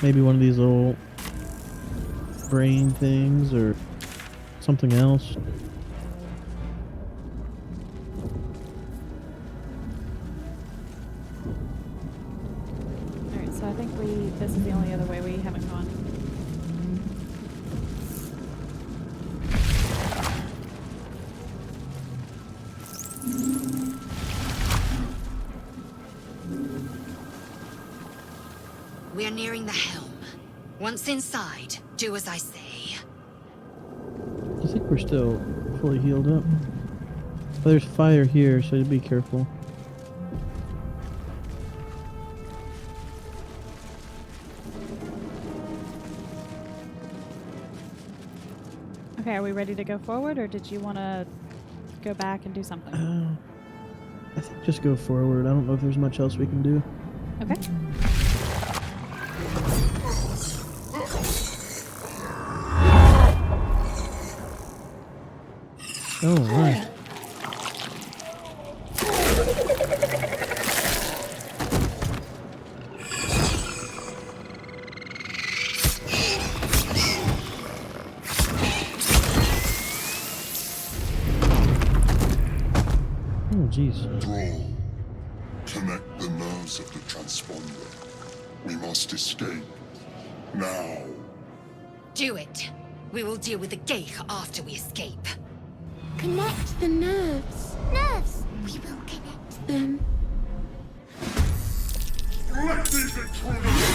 maybe one of these little brain things or something else. Alright, so I think this is the only other way we haven't gone. We're nearing the helm. Once inside, do as I say. I think we're still fully healed up. But there's fire here, so be careful. Okay, are we ready to go forward, or did you want to go back and do something? I think just go forward. I don't know if there's much else we can do. Okay. Oh, right. Oh, jeez. Thrall, connect the nerves of the transponder. We must escape. Now. Do it. We will deal with the Geich after we escape. Connect the nerves. Nerves! We will connect them. Let these intruders!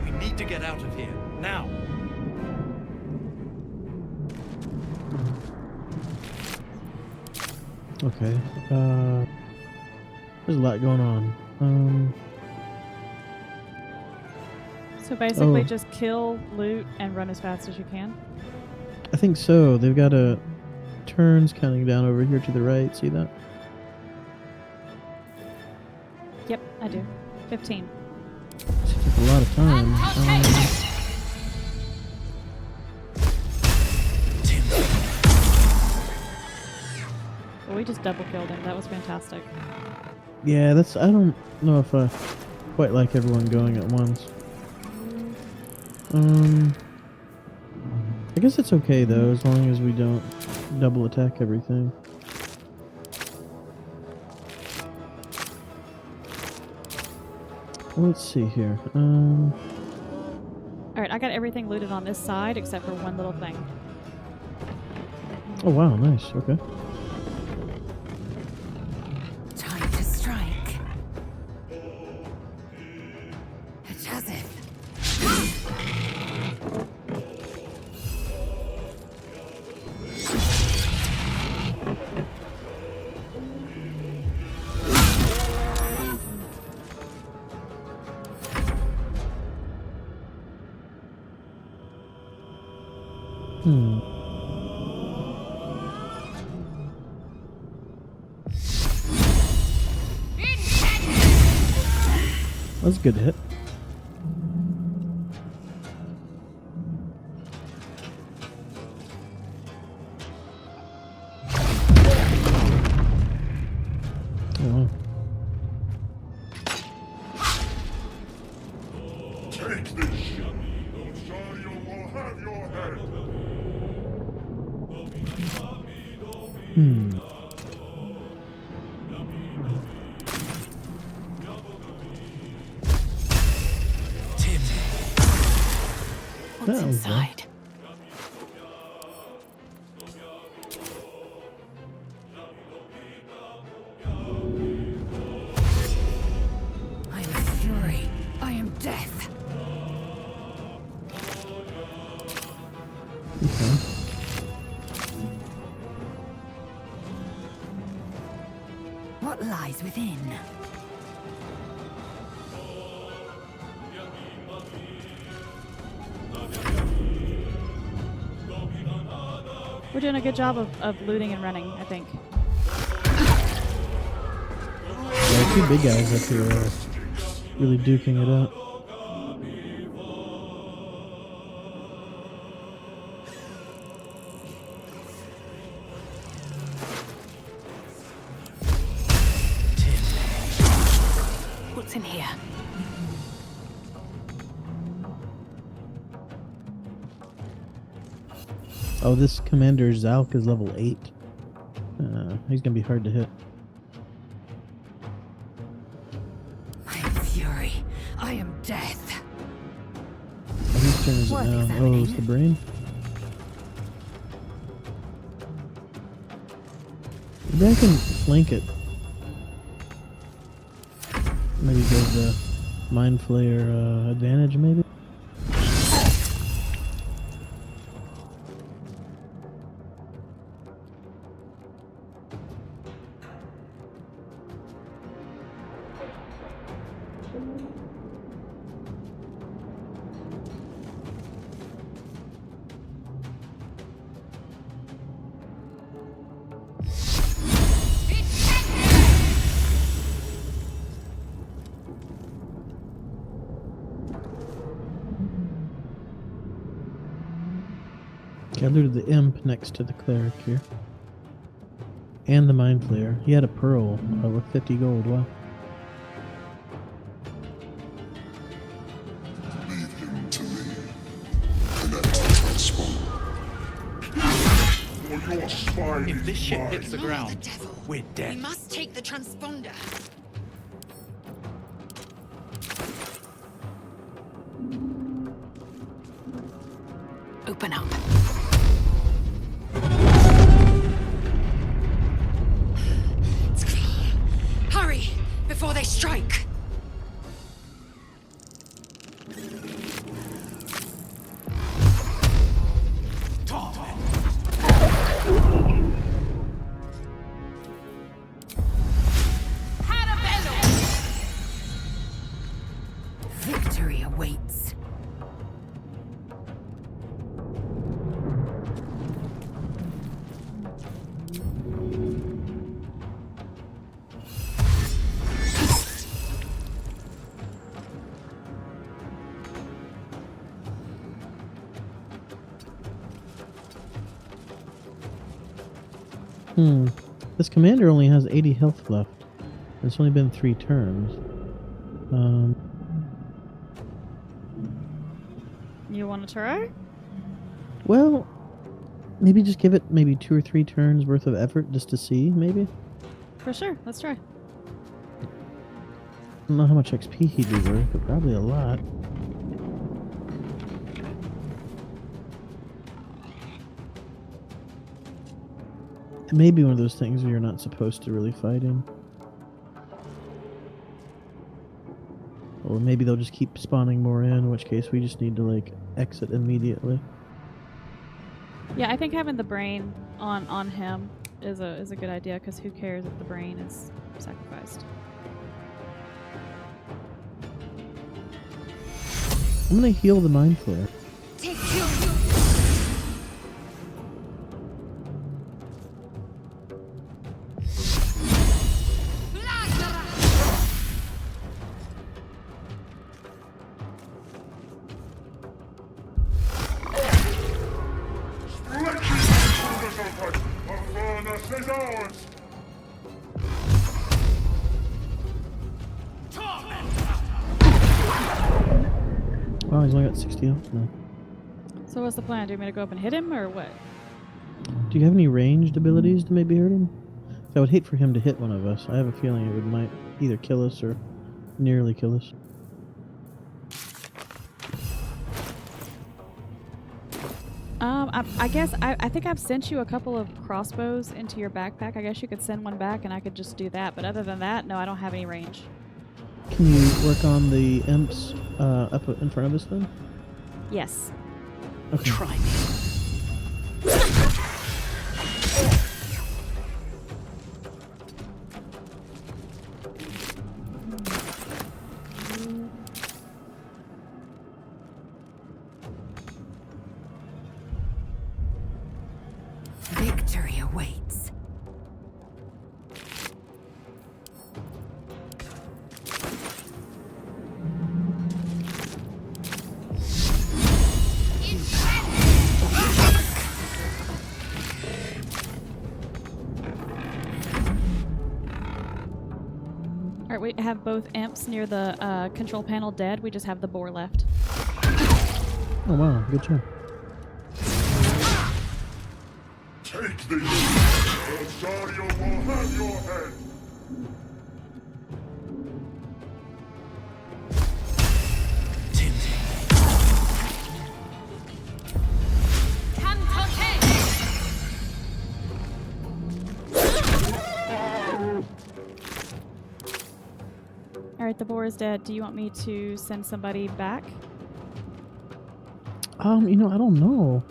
We need to get out of here, now. Okay. There's a lot going on. So basically Oh. just kill, loot, and run as fast as you can? I think so. They've got a turns counting down over here to the right. See that? Yep, I do. 15. Seems like a lot of time. Well, we just double killed him. That was fantastic. Yeah, that's. I don't know if I quite like everyone going at once. I guess it's okay though, as long as we don't double attack everything. Let's see here. Alright, I got everything looted on this side except for one little thing. Oh wow, nice. Okay. Time to strike. Joseph. That's a good hit. Oh, Take this ship. Shario will have your head. Tim, What's That was inside? I am fury. I am death. okay. What lies within? We're doing a good job of looting and running, I think. Yeah, two big guys up here are really duking it out. What's in here? Oh, this Commander Zalk is level 8. He's gonna be hard to hit. I am fury. I am death. Oh, whose turn is it Worth now? Oh, examining. it's the brain? Maybe I can flank it. Maybe give the Mind Flayer advantage, maybe? Okay, I looted the imp next to the cleric here. And the Mind Flayer. He had a pearl with 50 gold. Wow. Leave him to me. Connect the transponder. For your spine if is this ship mine. hits the ground, devil. we're dead. We must take the transponder. Open up. It's clear. Hurry before they strike. Victory awaits. This commander only has 80 health left. It's only been 3 turns. You want to try? Well, maybe just give it maybe 2 or 3 turns worth of effort just to see, maybe? For sure. Let's try. I don't know how much XP he'd be worth, but probably a lot. It may be one of those things where you're not supposed to really fight him. Or maybe they'll just keep spawning more in which case we just need to, like, exit immediately. Yeah, I think having the brain on him is a good idea, because who cares if the brain is sacrificed. I'm gonna heal the Mind Flare. Take you. Oh, he's only got 60 health now. So what's the plan? Do you want me to go up and hit him, or what? Do you have any ranged abilities to maybe hurt him? I would hate for him to hit one of us. I have a feeling it might either kill us or nearly kill us. I guess I think I've sent you a couple of crossbows into your backpack. I guess you could send one back and I could just do that. But other than that, no, I don't have any range. Can you work on the imps up in front of us then? Yes. Okay. Try me. Victory awaits. Alright, we have both imps near the control panel dead. We just have the boar left. Oh wow, good job. Take these, or Zarya will have your head. Alright, the boar is dead. Do you want me to send somebody back? You know, I don't know.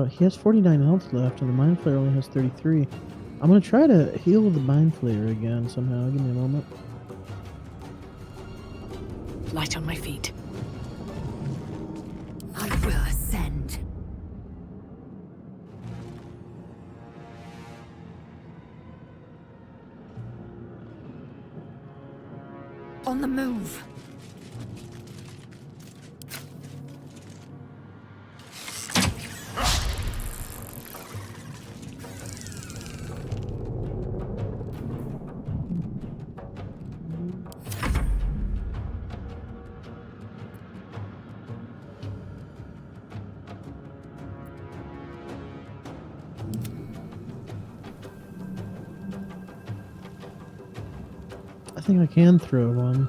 He has 49 health left, and the Mind Flayer only has 33. I'm gonna try to heal the Mind Flayer again somehow. Give me a moment. Light on my feet. I will ascend. On the move. I think I can throw one.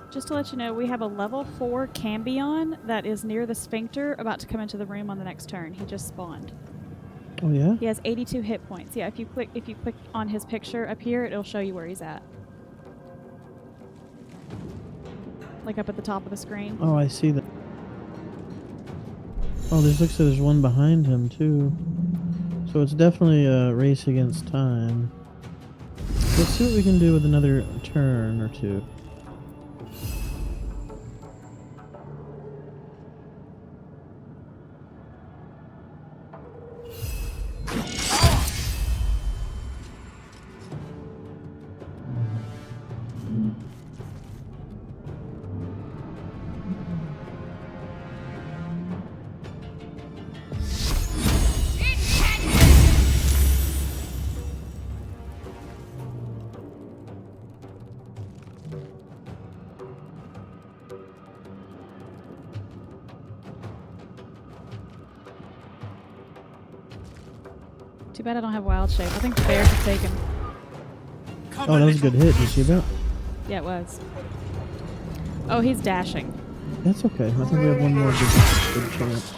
Just to let you know, we have a level 4 Cambion that is near the Sphincter, about to come into the room on the next turn. He just spawned. Oh yeah? He has 82 hit points. Yeah, if you click on his picture up here, it'll show you where he's at. Like up at the top of the screen. Oh, I see that. Oh, looks like there's one behind him too. So it's definitely a race against time. Let's see what we can do with another turn or two. Too bad I don't have wild shape. I think the bear could take him. Oh, that was a good hit. Did you see that? Yeah, it was. Oh, he's dashing. That's okay. I think we have one more good chance.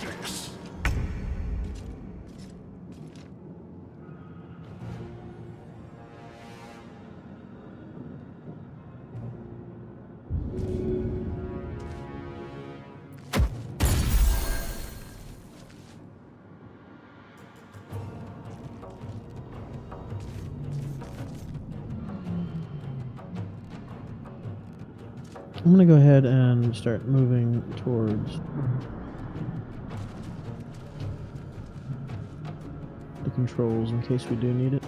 I'm gonna go ahead and start moving towards the controls in case we do need it.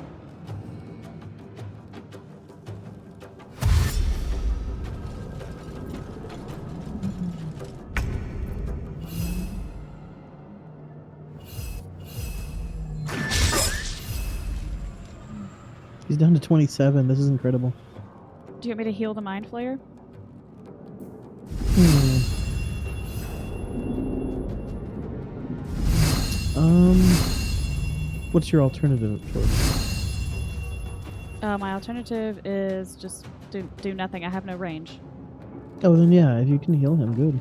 He's down to 27. This is incredible. Do you want me to heal the Mind Flayer? What's your alternative choice? My alternative is just do nothing. I have no range. Oh, then yeah, if you can heal him, good.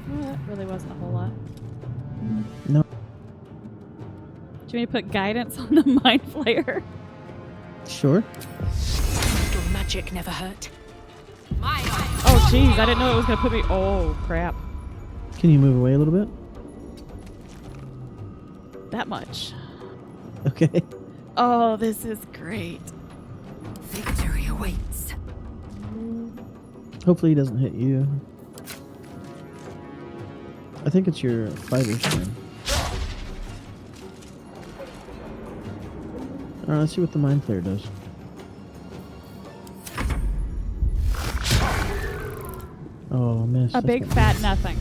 Well, that really wasn't a whole lot. No. Do you want me to put guidance on the Mind Flayer? Sure. Your magic never hurt. Oh, jeez, I didn't know it was going to put me... Oh, crap. Can you move away a little bit? That much. Okay. Oh, this is great. Victory awaits. Hopefully he doesn't hit you. I think it's your fighter's turn. Alright, let's see what the Mind Flayer does. Oh, miss. A big fat nothing.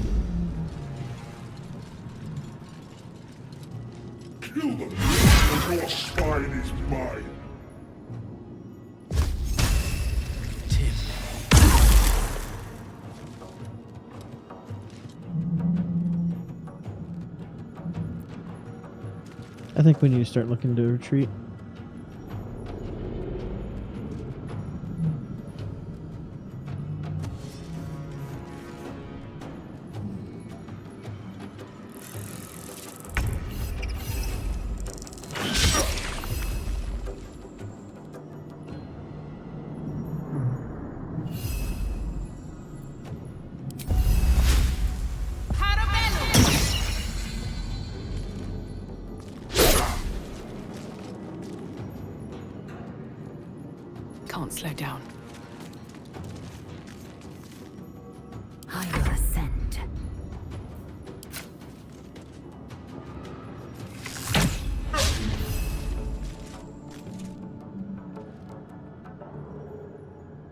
Kill them, or your spine is mine. I think we need to start looking to retreat. Can't slow down. I will ascend.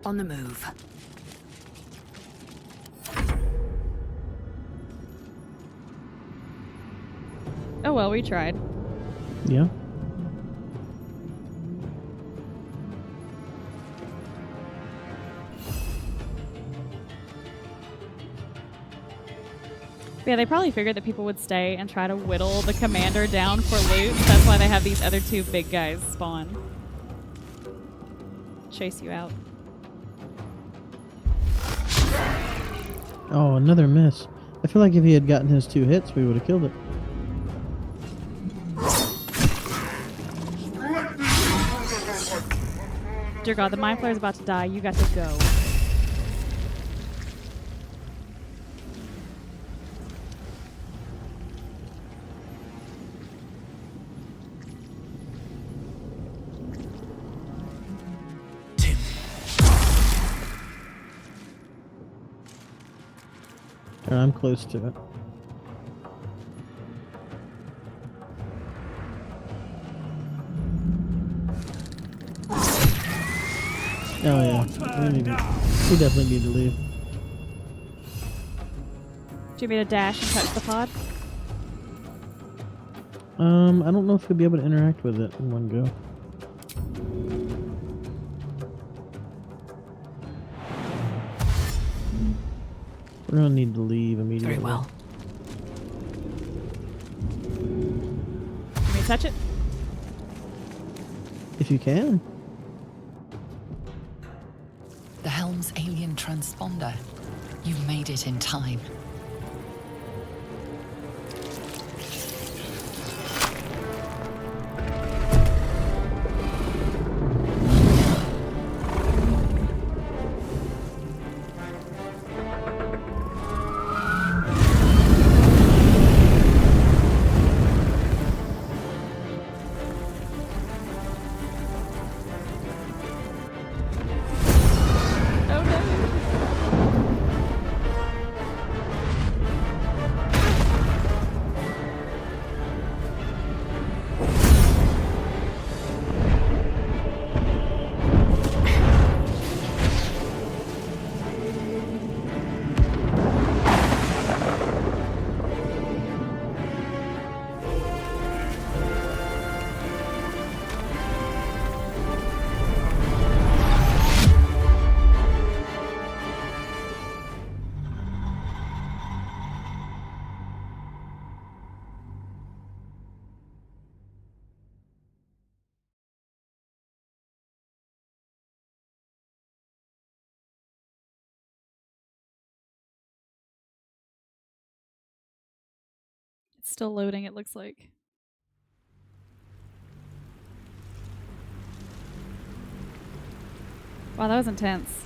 On the move. Oh, well, we tried. Yeah. Yeah, they probably figured that people would stay and try to whittle the commander down for loot. That's why they have these other two big guys spawn. Chase you out. Oh, another miss. I feel like if he had gotten his 2 hits, we would have killed it. Dear God, the Mind Flayer's about to die. You got to go. I'm close to it. Oh yeah, we definitely need to leave. Do you want me to dash and touch the pod? I don't know if we'll be able to interact with it in one go. We're gonna need to leave immediately. Very well. Can we touch it? If you can. The helm's alien transponder. You've made it in time. Oh no! It's still loading, it looks like. Wow, that was intense.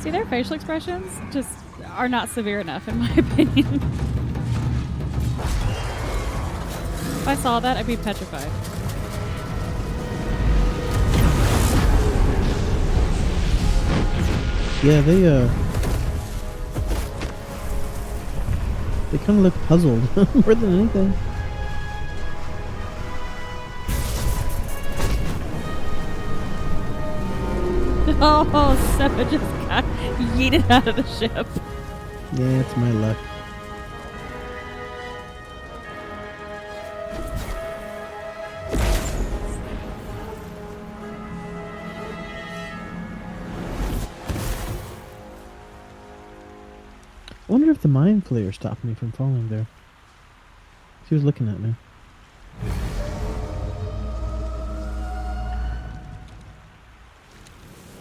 See, their facial expressions just are not severe enough, in my opinion. If I saw that, I'd be petrified. Yeah, they kind of look puzzled more than anything. Oh, Seppa just got yeeted out of the ship. Yeah, it's my luck. I wonder if the mind flayer stopped me from falling there. She was looking at me.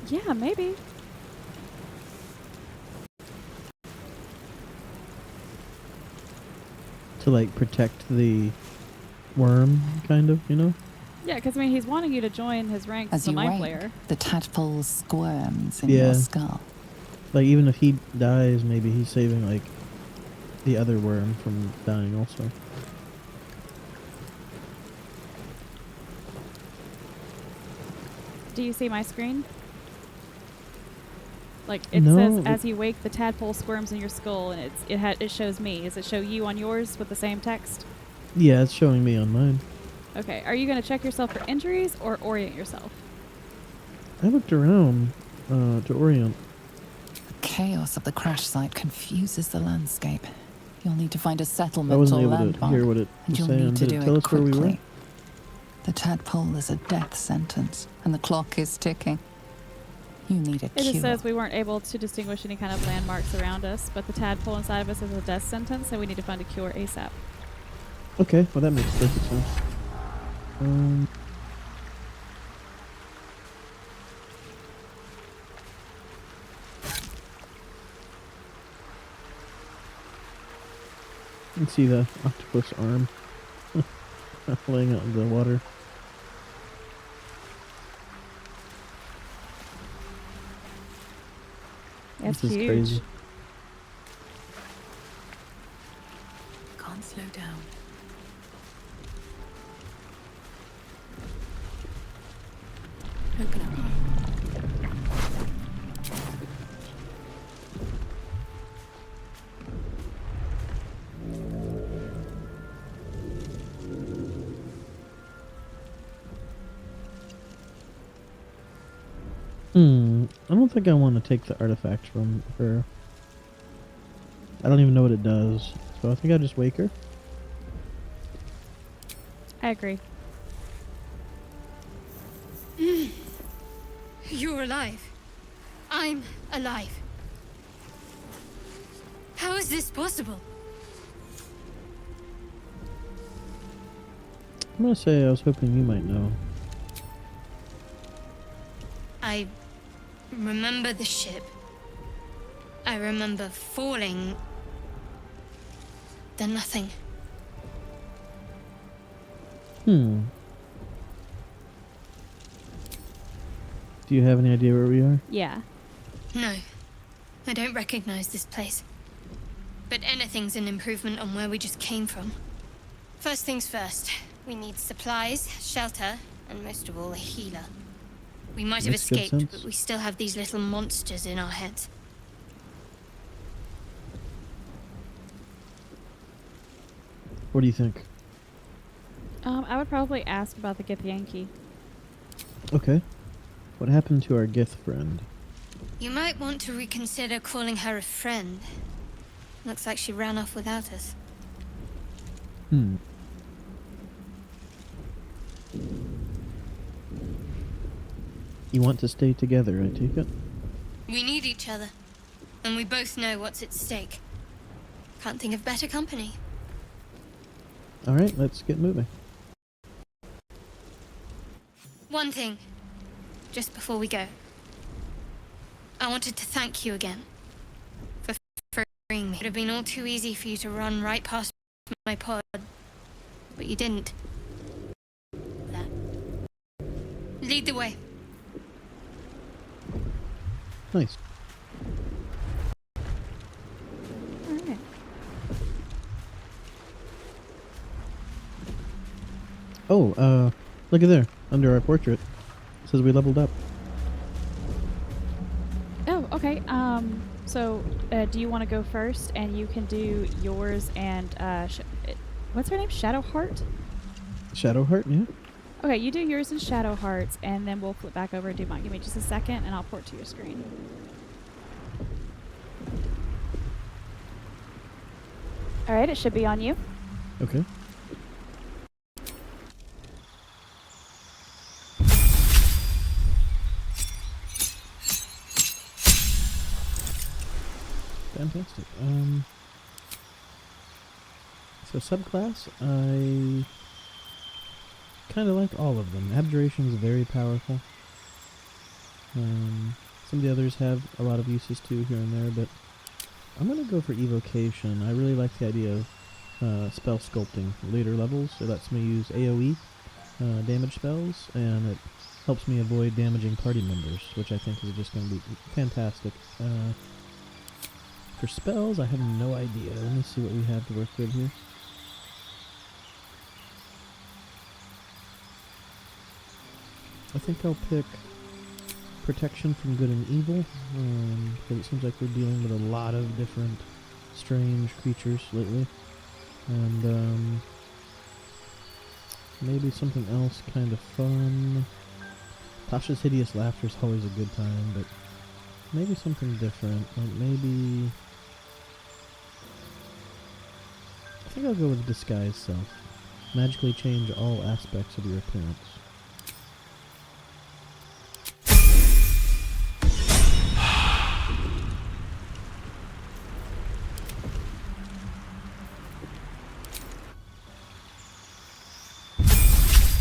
Yeah, maybe. To like protect the worm, kind of, you know? Yeah, because I mean, he's wanting you to join his ranks as As a you mind wake, flayer. the tadpole squirms in Yeah. your skull. Like even if he dies, maybe he's saving like the other worm from dying also. Do you see my screen? Like it No, says, it- as you wake, the tadpole squirms in your skull, and it shows me. Does it show you on yours with the same text? Yeah, it's showing me on mine. Okay. Are you going to check yourself for injuries or orient yourself? I looked around to orient. The chaos of the crash site confuses the landscape. You'll need to find a I settlement wasn't or able to landmark, hear what it and was you'll saying. need to Did do it tell it us where we were? quickly. The tadpole is a death sentence, and the clock is ticking. You need a It cure. just says we weren't able to distinguish any kind of landmarks around us, but the tadpole inside of us is a death sentence, so we need to find a cure ASAP. Okay, well that makes perfect sense. You can see the octopus arm laying out in the water. That's This is huge. crazy. Can't slow down. Open up. I don't think I want to take the artifact from her. I don't even know what it does. So I think I'll just wake her. I agree. You're alive. I'm alive. How is this possible? I'm gonna say I was hoping you might know. I remember the ship. I remember falling. Then nothing. Do you have any idea where we are? Yeah. No, I don't recognize this place. But anything's an improvement on where we just came from. First things first, we need supplies, shelter, and most of all, a healer. We might have Makes good escaped, sense. but we still have these little monsters in our heads. What do you think? I would probably ask about the Githyanki. Okay. What happened to our Gith friend? You might want to reconsider calling her a friend. Looks like she ran off without us. You want to stay together, I take it? We need each other, and we both know what's at stake. Can't think of better company. Alright, let's get moving. One thing, just before we go. I wanted to thank you again for freeing me. It would have been all too easy for you to run right past my pod, but you didn't. That. Lead the way. Nice. Alright. Oh, look at there. Under our portrait. It says we leveled up. Oh, okay. So, do you want to go first? And you can do yours and, what's her name? Shadowheart? Shadowheart, yeah? Okay, you do yours and Shadowheart's, and then we'll flip back over and do mine. Give me just a second, and I'll port to your screen. Alright, it should be on you. Okay. Fantastic. So subclass, I kind of like all of them. Abjuration is very powerful. Some of the others have a lot of uses too here and there, but I'm gonna go for evocation. I really like the idea of spell sculpting later levels. It lets me use AoE damage spells, and it helps me avoid damaging party members, which I think is just going to be fantastic. For spells, I have no idea. Let me see what we have to work with here. I think I'll pick protection from good and evil, because it seems like we're dealing with a lot of different strange creatures lately. And maybe something else kind of fun. Tasha's hideous laughter is always a good time, but maybe something different. Like maybe I think I'll go with disguise self. Magically change all aspects of your appearance.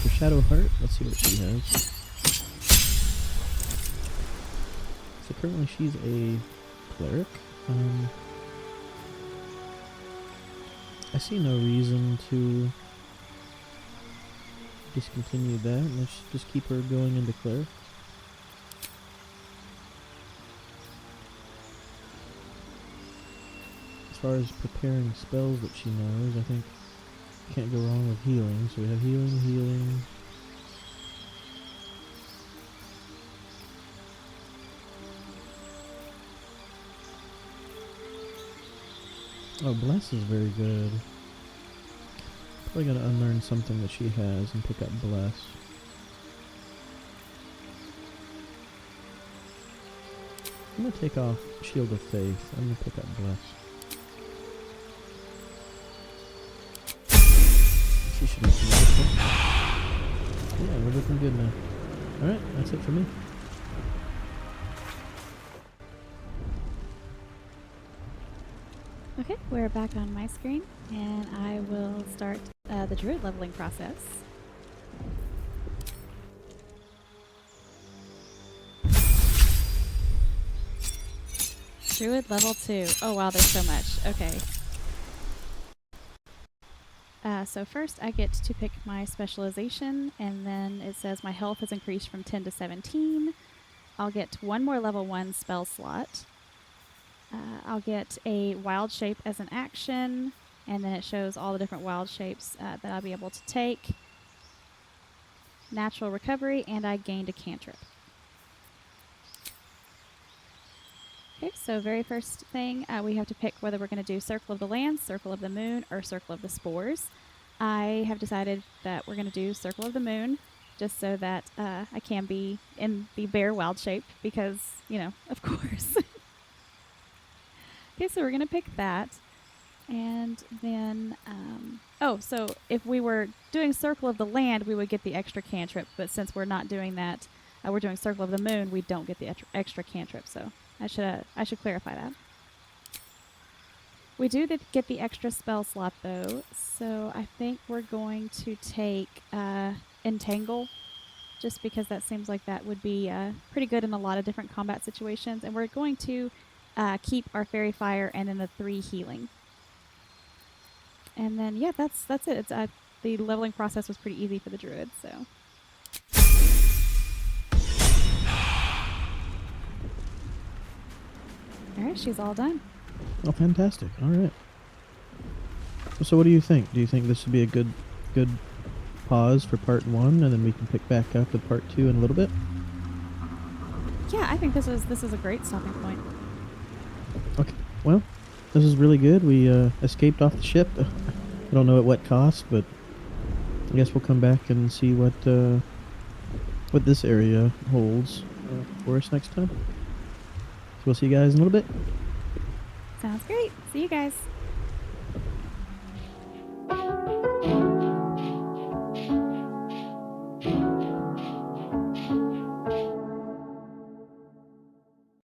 For Shadowheart, let's see what she has. So currently she's a cleric. I see no reason to discontinue that. Let's just keep her going into cleric. As far as preparing spells that she knows, I think can't go wrong with healing. So we have healing. Oh, Bless is very good. Probably gotta unlearn something that she has and pick up Bless. I'm gonna take off Shield of Faith. I'm gonna pick up Bless. She should be beautiful. Yeah, we're looking good now. Alright, that's it for me. Okay, we're back on my screen, and I will start the druid leveling process. Druid level 2. Oh wow, there's so much. Okay. So first I get to pick my specialization, and then it says my health has increased from 10 to 17. I'll get one more level 1 spell slot. I'll get a wild shape as an action, and then it shows all the different wild shapes that I'll be able to take. Natural recovery, and I gained a cantrip. Okay, so very first thing, we have to pick whether we're going to do Circle of the Land, Circle of the Moon, or Circle of the Spores. I have decided that we're going to do Circle of the Moon, just so that I can be in the bear wild shape, because, you know, of course. Okay, so we're going to pick that. And then, so if we were doing Circle of the Land, we would get the extra cantrip, but since we're not doing that, we're doing Circle of the Moon, we don't get the extra cantrip, so I should clarify that. We do get the extra spell slot, though, so I think we're going to take Entangle, just because that seems like that would be pretty good in a lot of different combat situations, and we're going to keep our Fairy Fire and then the 3 healing. And then, yeah, that's it. It's the leveling process was pretty easy for the druid, so. Alright, she's all done. Oh, fantastic. Alright. So what do you think? Do you think this would be a good pause for part 1, and then we can pick back up with part 2 in a little bit? Yeah, I think this is a great stopping point. Okay, well, this is really good. We escaped off the ship. I don't know at what cost, but I guess we'll come back and see what this area holds for us next time. So we'll see you guys in a little bit. Sounds great. See you guys.